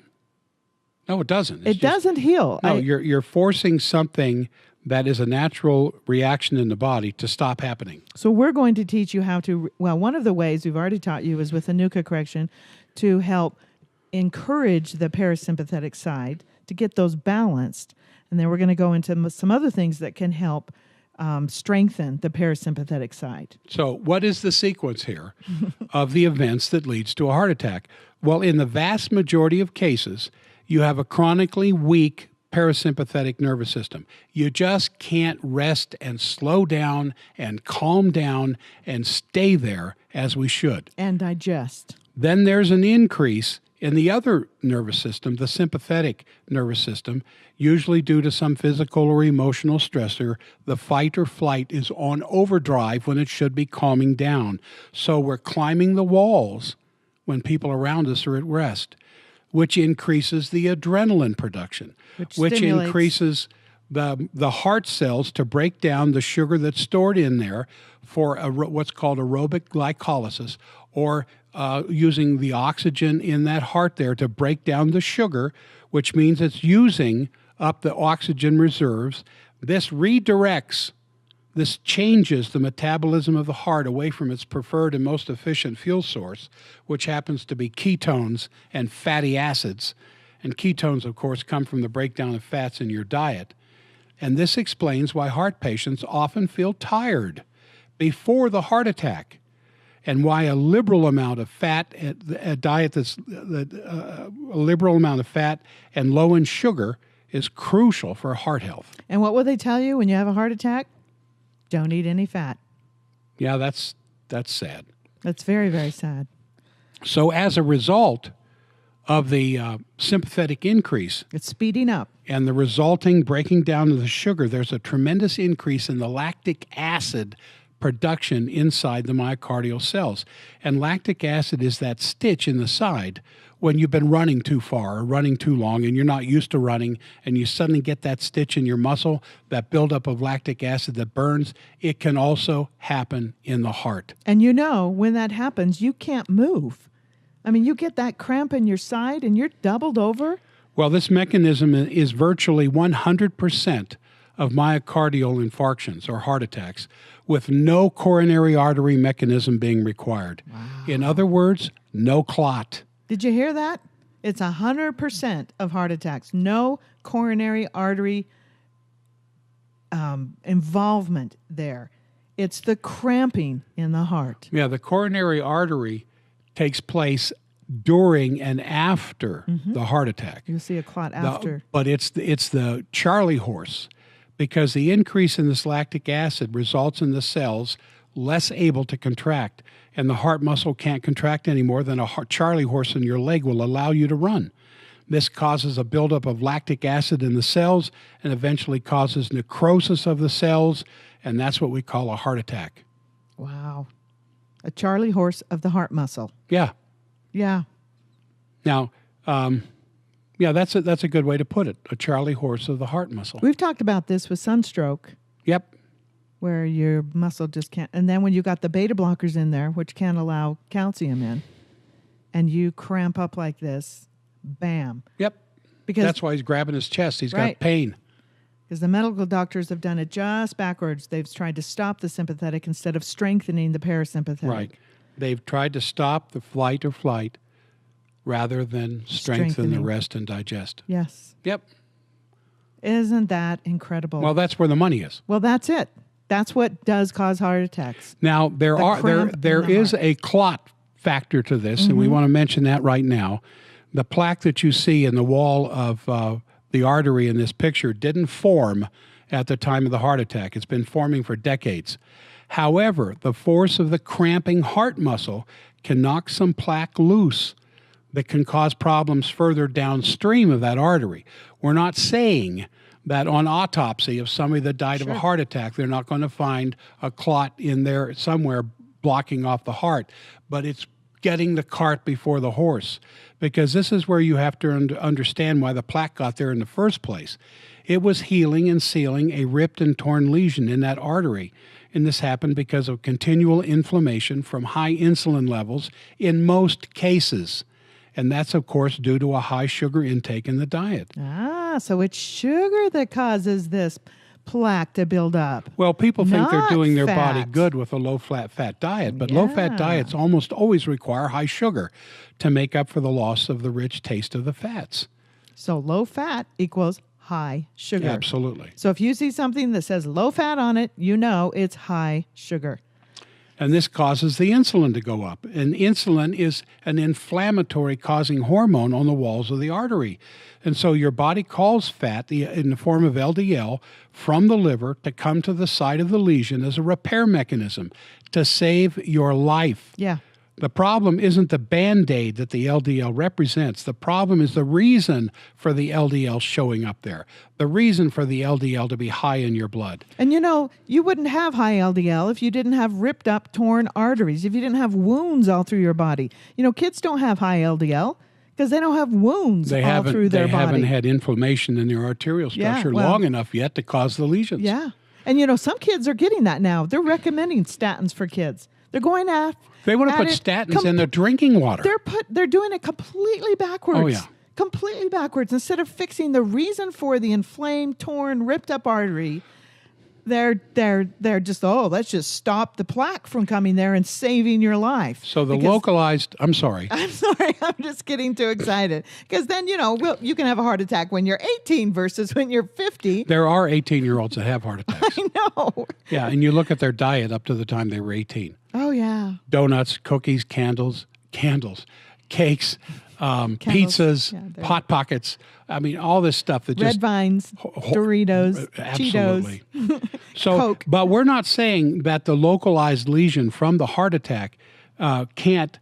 No, it doesn't. It doesn't heal. No, you're forcing something that is a natural reaction in the body to stop happening. So we're going to teach you how to, one of the ways we've already taught you is with the Nuka correction to help encourage the parasympathetic side to get those balanced. And then we're going to go into some other things that can help strengthen the parasympathetic side. So what is the sequence here of the events that leads to a heart attack? Well, in the vast majority of cases, you have a chronically weak parasympathetic nervous system. You just can't rest and slow down and calm down and stay there as we should. And digest. Then there's an increase in the other nervous system, the sympathetic nervous system, usually due to some physical or emotional stressor. The fight or flight is on overdrive when it should be calming down. So we're climbing the walls when people around us are at rest. which increases the adrenaline production, which stimulates increases the heart cells to break down the sugar that's stored in there for what's called aerobic glycolysis, or using the oxygen in that heart there to break down the sugar, which means it's using up the oxygen reserves. This changes the metabolism of the heart away from its preferred and most efficient fuel source, which happens to be ketones and fatty acids. And ketones, of course, come from the breakdown of fats in your diet. And this explains why heart patients often feel tired before the heart attack, and why a liberal amount of fat, a diet that's a liberal amount of fat and low in sugar is crucial for heart health. And what will they tell you when you have a heart attack? Don't eat any fat. Yeah, that's sad. That's very, very sad. So as a result of the sympathetic increase, it's speeding up, and the resulting breaking down of the sugar, there's a tremendous increase in the lactic acid production inside the myocardial cells. And lactic acid is that stitch in the side when you've been running too far or running too long and you're not used to running, and you suddenly get that stitch in your muscle, that buildup of lactic acid that burns. It can also happen in the heart. And when that happens, you can't move. I mean, you get that cramp in your side and you're doubled over. Well, this mechanism is virtually 100% of myocardial infarctions or heart attacks, with no coronary artery mechanism being required. Wow. In other words, no clot. Did you hear that? It's 100% of heart attacks. No coronary artery involvement there. It's the cramping in the heart. Yeah, the coronary artery takes place during and after the heart attack. You'll see a clot after. But it's the Charlie horse, because the increase in this lactic acid results in the cells less able to contract, and the heart muscle can't contract any more than a Charlie horse in your leg will allow you to run. This causes a buildup of lactic acid in the cells and eventually causes necrosis of the cells, and that's what we call a heart attack. Wow. A Charlie horse of the heart muscle. Yeah. Yeah. Now, that's a good way to put it, a Charlie horse of the heart muscle. We've talked about this with sunstroke. Yep. Where your muscle just can't. And then when you got the beta blockers in there, which can't allow calcium in, and you cramp up like this, bam. Yep. Because that's why he's grabbing his chest. He's right. got pain. Because the medical doctors have done it just backwards. They've tried to stop the sympathetic instead of strengthening the parasympathetic. Right. They've tried to stop the flight or flight rather than strengthen the rest and digest. Yes. Yep. Isn't that incredible? Well, that's where the money is. Well, that's it. That's what does cause heart attacks. Now, there is a clot factor to this, and we want to mention that right now. The plaque that you see in the wall of the artery in this picture didn't form at the time of the heart attack. It's been forming for decades. However, the force of the cramping heart muscle can knock some plaque loose that can cause problems further downstream of that artery. We're not saying that on autopsy of somebody that died of a heart attack, they're not going to find a clot in there somewhere blocking off the heart, but it's getting the cart before the horse, because this is where you have to understand why the plaque got there in the first place. It was healing and sealing a ripped and torn lesion in that artery, and this happened because of continual inflammation from high insulin levels in most cases. And that's, of course, due to a high sugar intake in the diet. So it's sugar that causes this plaque to build up. Well, people think Not they're doing their fat. body good with a low-fat diet, but low-fat diets almost always require high sugar to make up for the loss of the rich taste of the fats. So low fat equals high sugar. Absolutely. So if you see something that says low fat on it, you know it's high sugar. And this causes the insulin to go up. And insulin is an inflammatory causing hormone on the walls of the artery. And so your body calls fat in the form of LDL from the liver to come to the site of the lesion as a repair mechanism to save your life. Yeah. The problem isn't the Band-Aid that the LDL represents. The problem is the reason for the LDL showing up there, the reason for the LDL to be high in your blood. And you wouldn't have high LDL if you didn't have ripped up, torn arteries, if you didn't have wounds all through your body. Kids don't have high LDL Because they don't have wounds all through their body. They haven't had inflammation in their arterial structure long enough yet to cause the lesions. Yeah. And, some kids are getting that now. They're recommending statins for kids. They're going at They want to put statins in their drinking water. They're doing it completely backwards. Oh, yeah. Completely backwards. Instead of fixing the reason for the inflamed, torn, ripped up artery, they're just, let's just stop the plaque from coming there and saving your life. So localized, I'm sorry. I'm sorry, I'm just getting too excited. Because then, you can have a heart attack when you're 18 versus when you're 50. There are 18-year-olds that have heart attacks. I know. Yeah, and you look at their diet up to the time they were 18. Oh, yeah. Donuts, cookies, cakes, pizzas, Hot Pockets. I mean, all this stuff that Red Vines, Doritos, absolutely. Cheetos, So, Coke. But we're not saying that the localized lesion from the heart attack can't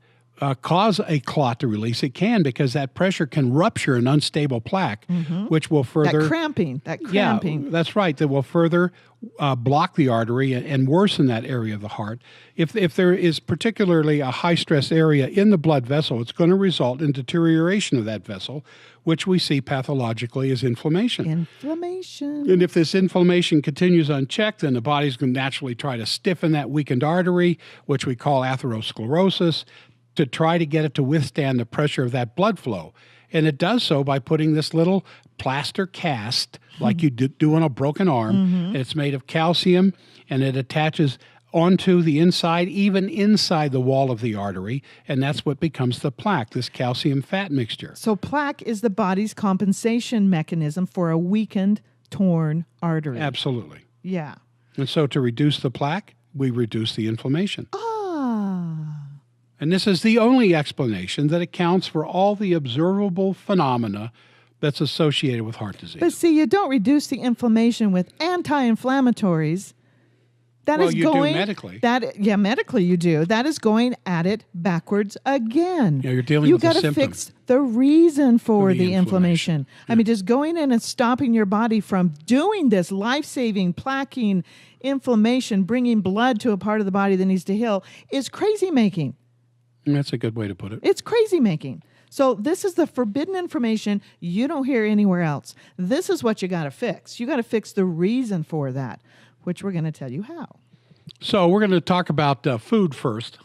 cause a clot to release. It can, because that pressure can rupture an unstable plaque, which will further... That cramping. Yeah, that's right. That will further block the artery and worsen that area of the heart. If there is particularly a high-stress area in the blood vessel, it's going to result in deterioration of that vessel, which we see pathologically as inflammation. And if this inflammation continues unchecked, then the body's going to naturally try to stiffen that weakened artery, which we call atherosclerosis, to try to get it to withstand the pressure of that blood flow. And it does so by putting this little plaster cast, like you do on a broken arm. And it's made of calcium, and it attaches onto the inside, even inside the wall of the artery, and that's what becomes the plaque, this calcium fat mixture. So plaque is the body's compensation mechanism for a weakened, torn artery. Absolutely. Yeah. And so to reduce the plaque, we reduce the inflammation. And this is the only explanation that accounts for all the observable phenomena that's associated with heart disease. But see, you don't reduce the inflammation with anti-inflammatories. You do medically. Medically you do. That is going at it backwards again. Yeah, you're dealing with the symptom. You got to fix the reason for the inflammation. Yeah. I mean, just going in and stopping your body from doing this life-saving, plaquing inflammation, bringing blood to a part of the body that needs to heal, is crazy-making. That's a good way to put it. It's crazy-making. So this is the forbidden information you don't hear anywhere else. This is what you got to fix. You got to fix the reason for that, which we're going to tell you how. So we're going to talk about food first.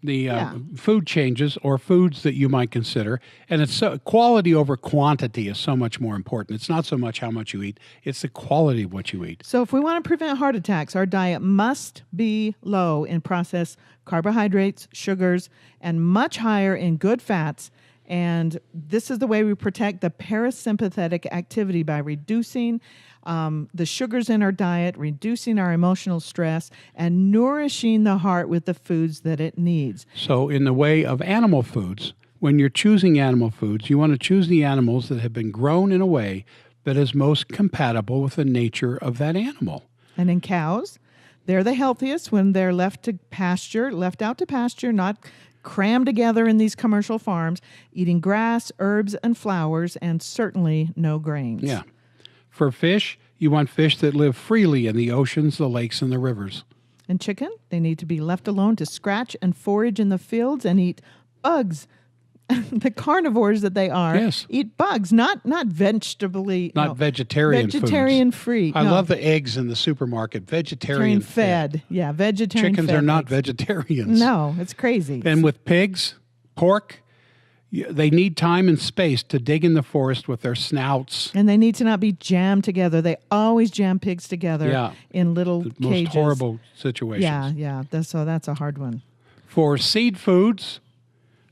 The food changes or foods that you might consider. And it's quality over quantity is so much more important. It's not so much how much you eat. It's the quality of what you eat. So if we want to prevent heart attacks, our diet must be low in processed carbohydrates, sugars, and much higher in good fats. And this is the way we protect the parasympathetic activity by reducing the sugars in our diet, reducing our emotional stress, and nourishing the heart with the foods that it needs. So in the way of animal foods, when you're choosing animal foods, you want to choose the animals that have been grown in a way that is most compatible with the nature of that animal. And in cows, they're the healthiest when they're left out to pasture, not crammed together in these commercial farms, eating grass, herbs, and flowers, and certainly no grains. Yeah. For fish, you want fish that live freely in the oceans, the lakes, and the rivers. And chicken, they need to be left alone to scratch and forage in the fields and eat bugs. The carnivores that they are eat bugs, not vegetably, vegetarian foods. Free. I love the eggs in the supermarket, vegetarian fed. Yeah, vegetarian. Chickens fed are not eggs. vegetarians. No, it's crazy. And with pigs, pork, they need time and space to dig in the forest with their snouts. And they need to not be jammed together. They always jam pigs together in little cages. Most horrible situations. Yeah. So that's a hard one. For seed foods,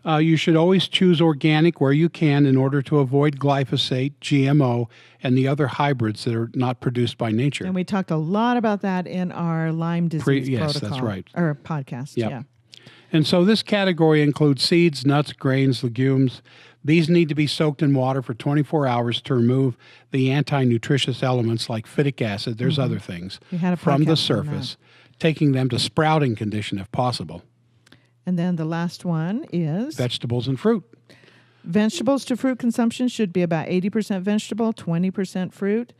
you should always choose organic where you can in order to avoid glyphosate, GMO, and the other hybrids that are not produced by nature. And we talked a lot about that in our Lyme disease protocol. Yes, that's right. Or podcast, yeah. And so this category includes seeds, nuts, grains, legumes. These need to be soaked in water for 24 hours to remove the anti-nutritious elements like phytic acid, there's other things, from the surface, taking them to sprouting condition if possible. And then the last one is? Vegetables and fruit. Vegetables to fruit consumption should be about 80% vegetable, 20% fruit.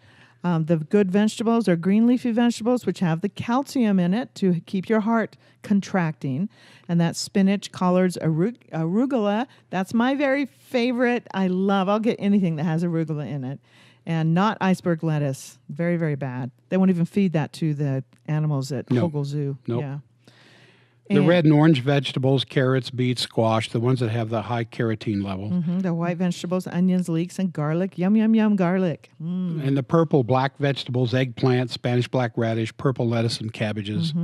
The good vegetables are green leafy vegetables, which have the calcium in it to keep your heart contracting. And that's spinach, collards, arugula. That's my very favorite. I'll get anything that has arugula in it. And not iceberg lettuce. Very, very bad. They won't even feed that to the animals at Hogle Zoo. Nope. Yeah. The red and orange vegetables, carrots, beets, squash, the ones that have the high carotene level. The white vegetables, onions, leeks, and garlic. Yum, yum, yum, garlic. And the purple, black vegetables, eggplant, Spanish black radish, purple lettuce, and cabbages.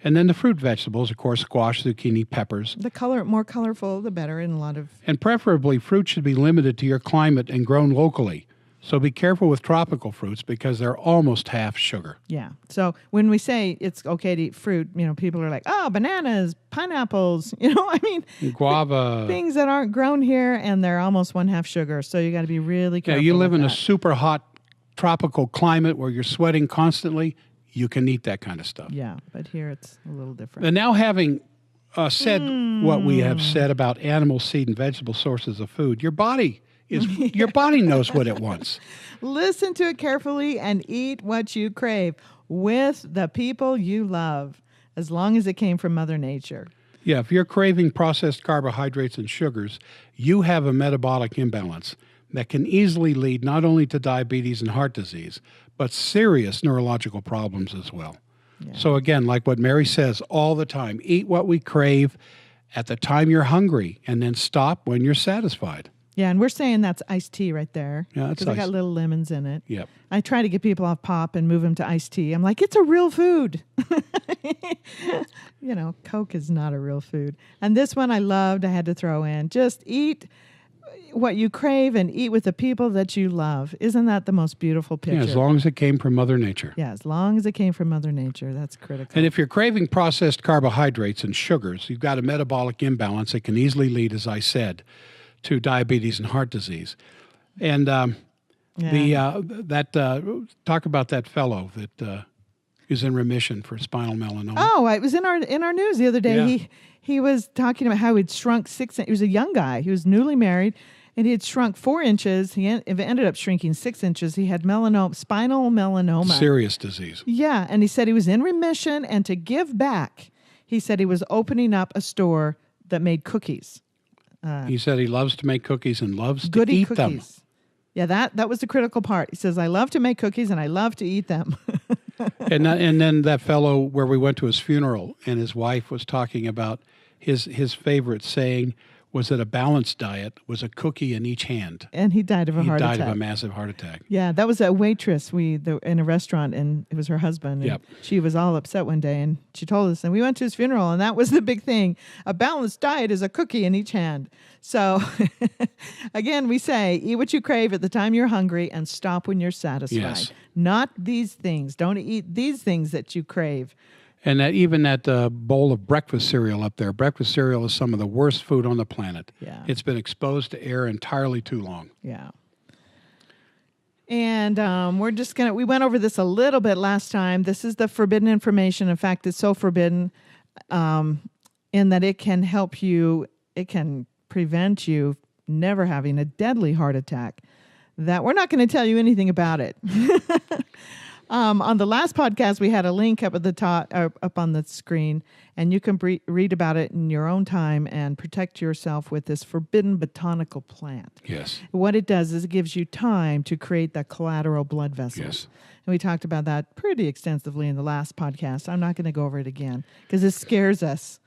And then the fruit vegetables, of course, squash, zucchini, peppers. The more colorful, the better in a lot of... And preferably, fruit should be limited to your climate and grown locally. So be careful with tropical fruits because they're almost half sugar. Yeah. So when we say it's okay to eat fruit, people are like, oh, bananas, pineapples, guava. Things that aren't grown here and they're almost 1/2 sugar. So you got to be really careful. Yeah, you live in that. a super hot tropical climate where you're sweating constantly, you can eat that kind of stuff. Yeah, but here it's a little different. And now having said what we have said about animal, seed, and vegetable sources of food, your body your body knows what it wants. Listen to it carefully and eat what you crave with the people you love, as long as it came from Mother Nature. Yeah, if you're craving processed carbohydrates and sugars, you have a metabolic imbalance that can easily lead not only to diabetes and heart disease, but serious neurological problems as well. Yeah. So again, like what Mary says all the time, eat what we crave at the time you're hungry and then stop when you're satisfied. Yeah, and we're saying that's iced tea right there. Yeah, that's because I got little lemons in it. Yep. I try to get people off pop and move them to iced tea. I'm like, it's a real food. Coke is not a real food. And this one I loved. I had to throw in. Just eat what you crave and eat with the people that you love. Isn't that the most beautiful picture? Yeah, as long as it came from Mother Nature. Yeah, as long as it came from Mother Nature. That's critical. And if you're craving processed carbohydrates and sugars, you've got a metabolic imbalance that can easily lead, as I said, to diabetes and heart disease. And talk about that fellow that is in remission for spinal melanoma. Oh, it was in our news the other day. Yeah. He was talking about how he'd shrunk 6 inches. He was a young guy. He was newly married, and he had shrunk 4 inches. He ended up shrinking 6 inches. He had spinal melanoma. Serious disease. Yeah, and he said he was in remission, and to give back, he said he was opening up a store that made cookies. He said he loves to make cookies and loves to goody eat cookies. them. Yeah, that was the critical part. He says, I love to make cookies and I love to eat them. and then that fellow where we went to his funeral and his wife was talking about his favorite saying was that a balanced diet was a cookie in each hand. And he died of a heart attack. He died of a massive heart attack. Yeah, that was a waitress in a restaurant, and it was her husband. And Yep. She was all upset one day, and she told us, and we went to his funeral, and that was the big thing. A balanced diet is a cookie in each hand. So, again, we say, eat what you crave at the time you're hungry and stop when you're satisfied. Yes. Not these things. Don't eat these things that you crave. And that bowl of breakfast cereal up there. Breakfast cereal is some of the worst food on the planet. Yeah. It's been exposed to air entirely too long. Yeah. And we went over this a little bit last time. This is the forbidden information. In fact, it's so forbidden in that it can help you, it can prevent you never having a deadly heart attack. That we're not going to tell you anything about it. On the last podcast, we had a link up at the top, up on the screen, and you can read about it in your own time and protect yourself with this forbidden botanical plant. Yes. What it does is it gives you time to create the collateral blood vessels. Yes. And we talked about that pretty extensively in the last podcast. I'm not going to go over it again because it scares us.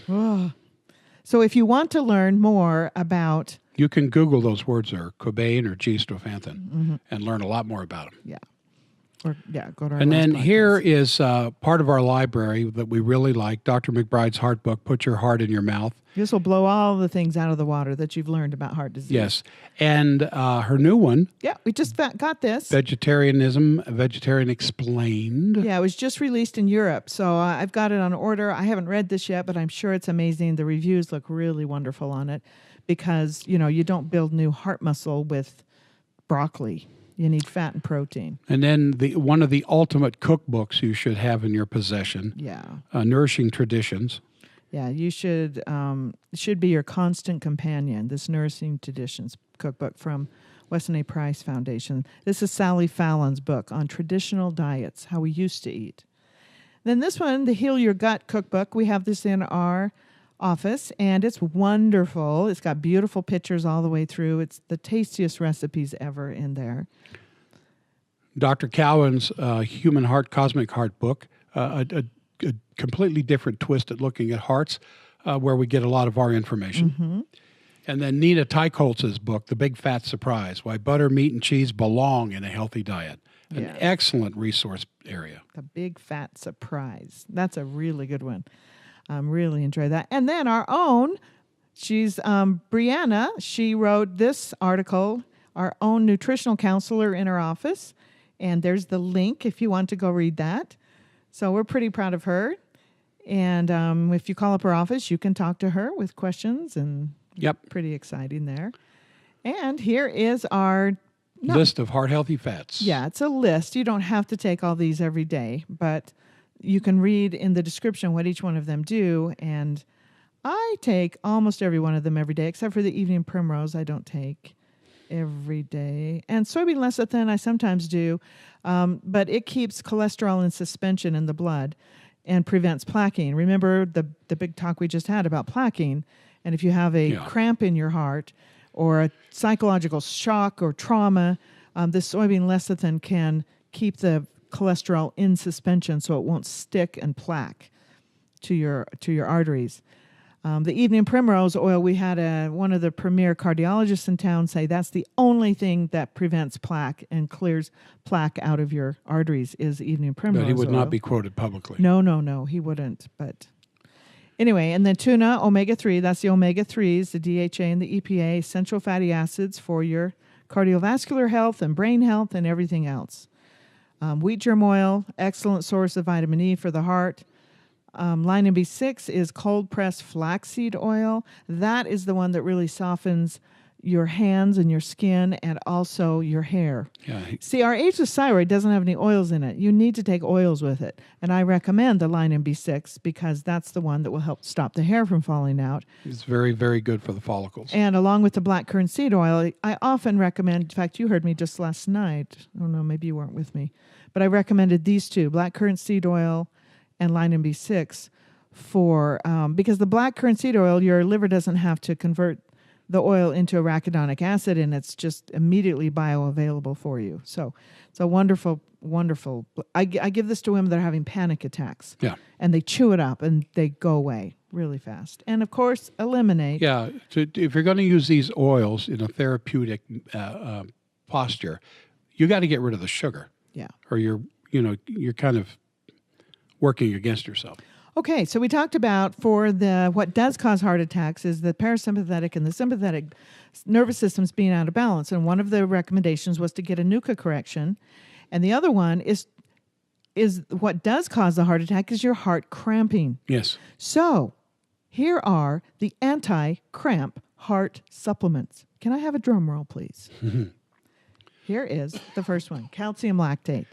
Oh. So if you want to learn more about... You can Google those words there, cobain or G-strofanthin, and learn a lot more about them. Yeah. Go to our And then last podcast. here is part of our library that we really like, Dr. McBride's Heart Book, Put Your Heart in Your Mouth. This will blow all the things out of the water that you've learned about heart disease. Yes. And her new one, Yeah, we just got this. Vegetarian Explained. Yeah, it was just released in Europe. So I've got it on order. I haven't read this yet, but I'm sure it's amazing. The reviews look really wonderful on it because, you don't build new heart muscle with broccoli. You need fat and protein. And then one of the ultimate cookbooks you should have in your possession, Yeah. Nourishing Traditions. Yeah, you should be your constant companion, this Nourishing Traditions cookbook from Weston A. Price Foundation. This is Sally Fallon's book on traditional diets, how we used to eat. Then this one, the Heal Your Gut Cookbook, we have this in our office, and it's wonderful. It's got beautiful pictures all the way through. It's the tastiest recipes ever in there. Dr. Cowan's Human Heart, Cosmic Heart book, a completely different twist at looking at hearts, where we get a lot of our information. Mm-hmm. And then Nina Teicholz's book, The Big Fat Surprise, Why Butter, Meat, and Cheese Belong in a Healthy Diet. An excellent resource area. The Big Fat Surprise. That's a really good one. Really enjoy that. And then our own, she's Brianna. She wrote this article, our own nutritional counselor in her office. And there's the link if you want to go read that. So we're pretty proud of her. And if you call up her office, you can talk to her with questions. And pretty exciting there. And here is our list of heart-healthy fats. Yeah, it's a list. You don't have to take all these every day, but you can read in the description what each one of them do. And I take almost every one of them every day, except for the evening primrose I don't take every day. And soybean lecithin I sometimes do, but it keeps cholesterol in suspension in the blood and prevents plaquing. Remember the big talk we just had about plaquing? And if you have a cramp in your heart or a psychological shock or trauma, this soybean lecithin can keep the cholesterol in suspension so it won't stick and plaque to your arteries. The evening primrose oil, we had one of the premier cardiologists in town say that's the only thing that prevents plaque and clears plaque out of your arteries is evening primrose oil. But he would not be quoted publicly. No, he wouldn't. But anyway, and then tuna, omega-3, that's the omega-3s, the DHA and the EPA, essential fatty acids for your cardiovascular health and brain health and everything else. Wheat germ oil, excellent source of vitamin E for the heart. Line B6 is cold-pressed flaxseed oil. That is the one that really softens your hands and your skin and also your hair. Yeah. See, our ageless thyroid doesn't have any oils in it. You need to take oils with it. And I recommend the Line B6 because that's the one that will help stop the hair from falling out. It's very, very good for the follicles. And along with the blackcurrant seed oil, I often recommend, in fact, you heard me just last night. I don't know, maybe you weren't with me. But I recommended these two, blackcurrant seed oil and Line B6 for, because the blackcurrant seed oil, your liver doesn't have to convert the oil into arachidonic acid, and it's just immediately bioavailable for you. So it's a wonderful, wonderful. I give this to women that are having panic attacks. Yeah. And they chew it up, and they go away really fast. And, of course, eliminate. Yeah. If you're going to use these oils in a therapeutic posture, you got to get rid of the sugar. Yeah. Or you're kind of working against yourself. Okay, so we talked about for what does cause heart attacks is the parasympathetic and the sympathetic nervous systems being out of balance. And one of the recommendations was to get a NUCA correction. And the other one is what does cause the heart attack is your heart cramping. Yes. So here are the anti-cramp heart supplements. Can I have a drum roll, please? Here is the first one, calcium lactate.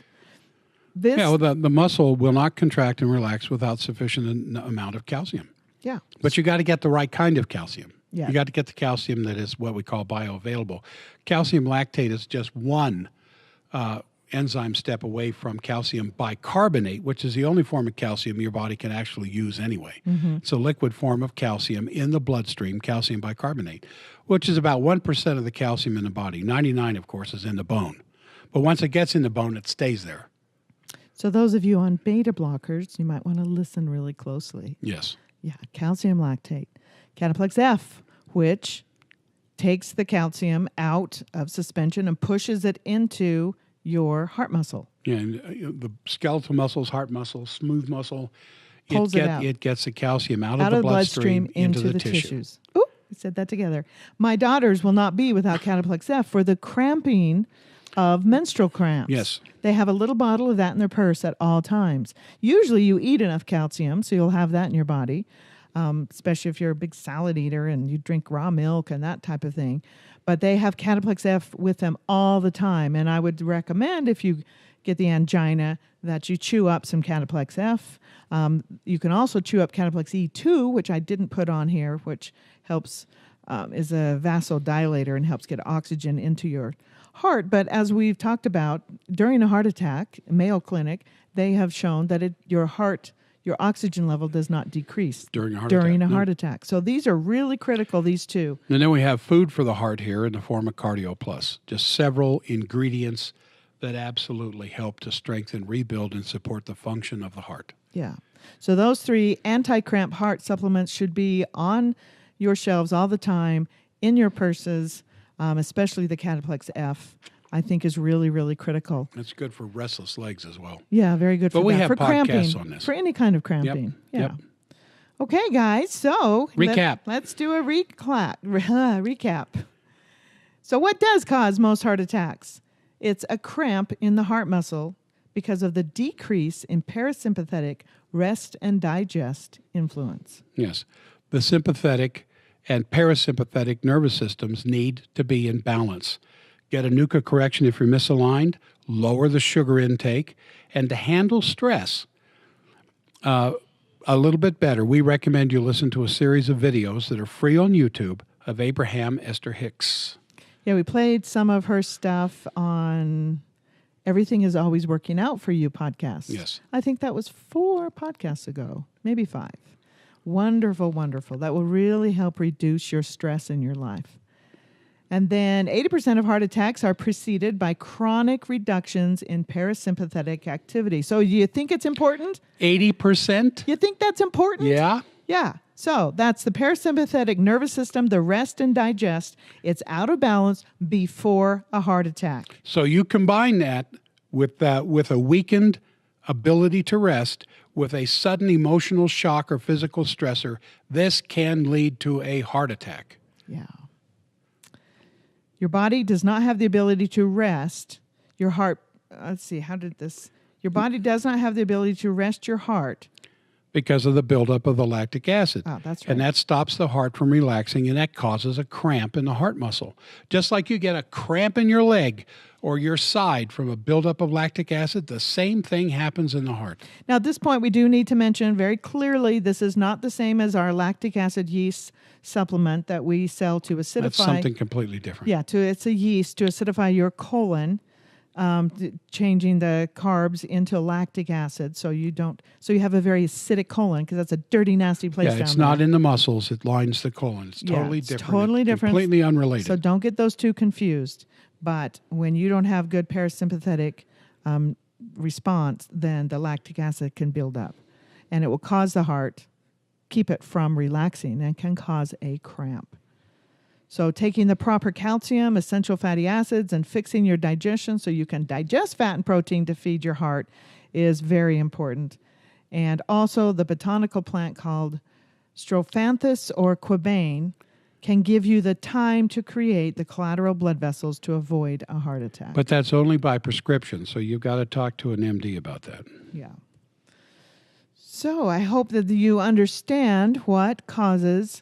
The muscle will not contract and relax without sufficient amount of calcium. Yeah. But you got to get the right kind of calcium. Yeah. You got to get the calcium that is what we call bioavailable. Calcium lactate is just one enzyme step away from calcium bicarbonate, which is the only form of calcium your body can actually use anyway. Mm-hmm. It's a liquid form of calcium in the bloodstream, calcium bicarbonate, which is about 1% of the calcium in the body. 99, of course, is in the bone. But once it gets in the bone, it stays there. So those of you on beta blockers, you might want to listen really closely. Yes. Yeah, calcium lactate. Cataplex F, which takes the calcium out of suspension and pushes it into your heart muscle. Yeah, and the skeletal muscles, heart muscle, smooth muscle, it gets the calcium out of the bloodstream into the tissues. Ooh, we said that together. My daughters will not be without Cataplex F for the cramping of menstrual cramps. Yes. They have a little bottle of that in their purse at all times. Usually you eat enough calcium, so you'll have that in your body, especially if you're a big salad eater and you drink raw milk and that type of thing. But they have Cataplex F with them all the time. And I would recommend if you get the angina that you chew up some Cataplex F. You can also chew up Cataplex E2, which I didn't put on here, which helps is a vasodilator and helps get oxygen into your heart. But as we've talked about, during a heart attack, Mayo Clinic, they have shown that your oxygen level does not decrease During a heart attack. So these are really critical, these two. And then we have food for the heart here in the form of Cardio Plus. Just several ingredients that absolutely help to strengthen, rebuild, and support the function of the heart. Yeah. So those 3 anti-cramp heart supplements should be on your shelves all the time, in your purses, especially the Cataplex F. I think is really, really critical. It's good for restless legs as well. Yeah, very good for that. But we have for podcasts cramping, on this. For any kind of cramping. Yep. Yeah. Okay, guys. So Recap. Let's do a recap. So what does cause most heart attacks? It's a cramp in the heart muscle because of the decrease in parasympathetic rest and digest influence. Yes. The sympathetic and parasympathetic nervous systems need to be in balance. Get a NUCA correction if you're misaligned, lower the sugar intake, and to handle stress a little bit better, we recommend you listen to a series of videos that are free on YouTube of Abraham Esther Hicks. Yeah, we played some of her stuff on Everything is Always Working Out for You podcast. Yes. I think that was 4 podcasts ago, maybe 5. Wonderful, wonderful. That will really help reduce your stress in your life. And then 80% of heart attacks are preceded by chronic reductions in parasympathetic activity. So you think it's important? 80%? You think that's important? Yeah. Yeah. So that's the parasympathetic nervous system, the rest and digest. It's out of balance before a heart attack. So you combine that with a weakened ability to rest with a sudden emotional shock or physical stressor, this can lead to a heart attack. Yeah. Your body does not have the ability to rest. Your heart, your body does not have the ability to rest your heart. Because of the buildup of the lactic acid. Oh, that's right. And that stops the heart from relaxing, and that causes a cramp in the heart muscle. Just like you get a cramp in your leg or your side from a buildup of lactic acid, the same thing happens in the heart. Now, at this point, we do need to mention very clearly this is not the same as our lactic acid yeast supplement that we sell to acidify. That's something completely different. Yeah, it's a yeast to acidify your colon, changing the carbs into lactic acid, so you have a very acidic colon because that's a dirty, nasty place down there. Yeah, it's not in the muscles; it lines the colon. It's totally different. Totally different, completely unrelated. So don't get those two confused. But when you don't have good parasympathetic response, then the lactic acid can build up, and it will cause the heart, keep it from relaxing, and can cause a cramp. So taking the proper calcium, essential fatty acids, and fixing your digestion so you can digest fat and protein to feed your heart is very important. And also the botanical plant called Strophanthus or quibane can give you the time to create the collateral blood vessels to avoid a heart attack. But that's only by prescription, so you've got to talk to an MD about that. Yeah. So I hope that you understand what causes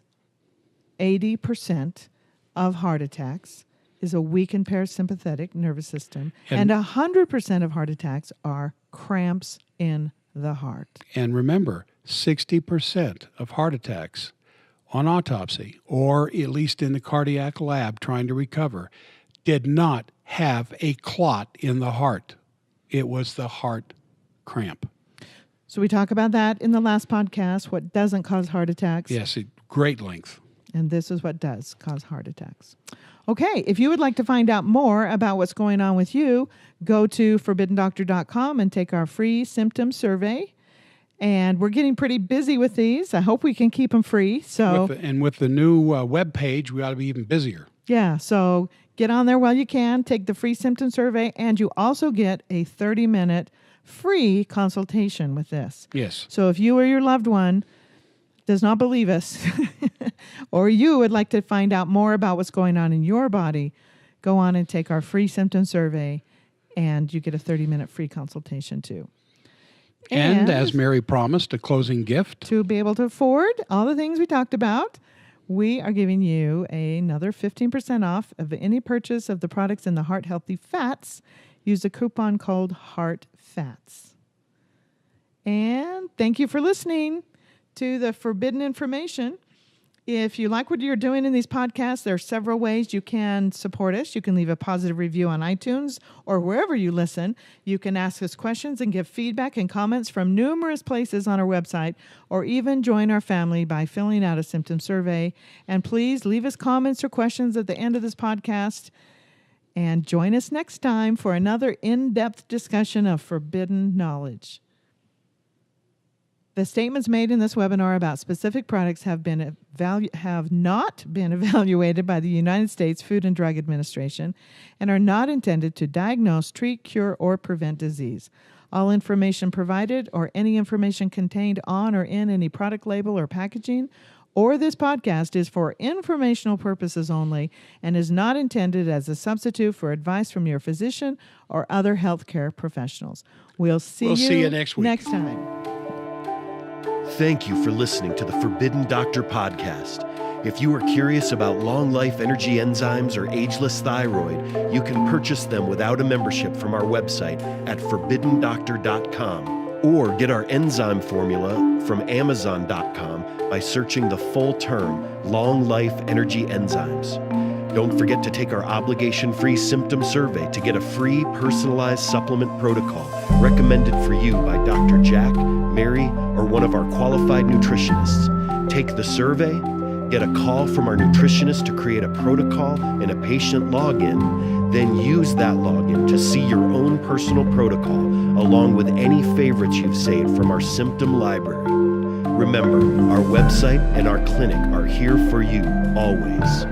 80% of heart attacks is a weakened parasympathetic nervous system, and 100% of heart attacks are cramps in the heart. And remember, 60% of heart attacks on autopsy, or at least in the cardiac lab trying to recover, did not have a clot in the heart. It was the heart cramp. So we talk about that in the last podcast, what doesn't cause heart attacks. Yes, great length. And this is what does cause heart attacks. Okay, if you would like to find out more about what's going on with you, go to forbiddendoctor.com and take our free symptom survey. And we're getting pretty busy with these. I hope we can keep them free. So, with the new web page, we ought to be even busier. Yeah, so get on there while you can, take the free symptom survey, and you also get a 30-minute free consultation with this. Yes. So if you or your loved one does not believe us, or you would like to find out more about what's going on in your body, go on and take our free symptom survey, and you get a 30-minute free consultation too. And as Mary promised, a closing gift. To be able to afford all the things we talked about, we are giving you another 15% off of any purchase of the products in the Heart Healthy Fats. Use the coupon code HEARTFATS. And thank you for listening to the Forbidden Information. If you like what you're doing in these podcasts, there are several ways you can support us. You can leave a positive review on iTunes or wherever you listen. You can ask us questions and give feedback and comments from numerous places on our website, or even join our family by filling out a symptom survey. And please leave us comments or questions at the end of this podcast. And join us next time for another in-depth discussion of forbidden knowledge. The statements made in this webinar about specific products have not been evaluated by the United States Food and Drug Administration and are not intended to diagnose, treat, cure, or prevent disease. All information provided or any information contained on or in any product label or packaging or this podcast is for informational purposes only and is not intended as a substitute for advice from your physician or other healthcare professionals. We'll see you next week. Next time. Thank you for listening to the Forbidden Doctor podcast. If you are curious about long life energy enzymes or ageless thyroid, you can purchase them without a membership from our website at forbiddendoctor.com or get our enzyme formula from amazon.com by searching the full term Long Life Energy Enzymes. Don't forget to take our obligation-free symptom survey to get a free personalized supplement protocol recommended for you by Dr. Jack, Mary, or one of our qualified nutritionists. Take the survey, get a call from our nutritionist to create a protocol and a patient login, then use that login to see your own personal protocol along with any favorites you've saved from our symptom library. Remember, our website and our clinic are here for you always.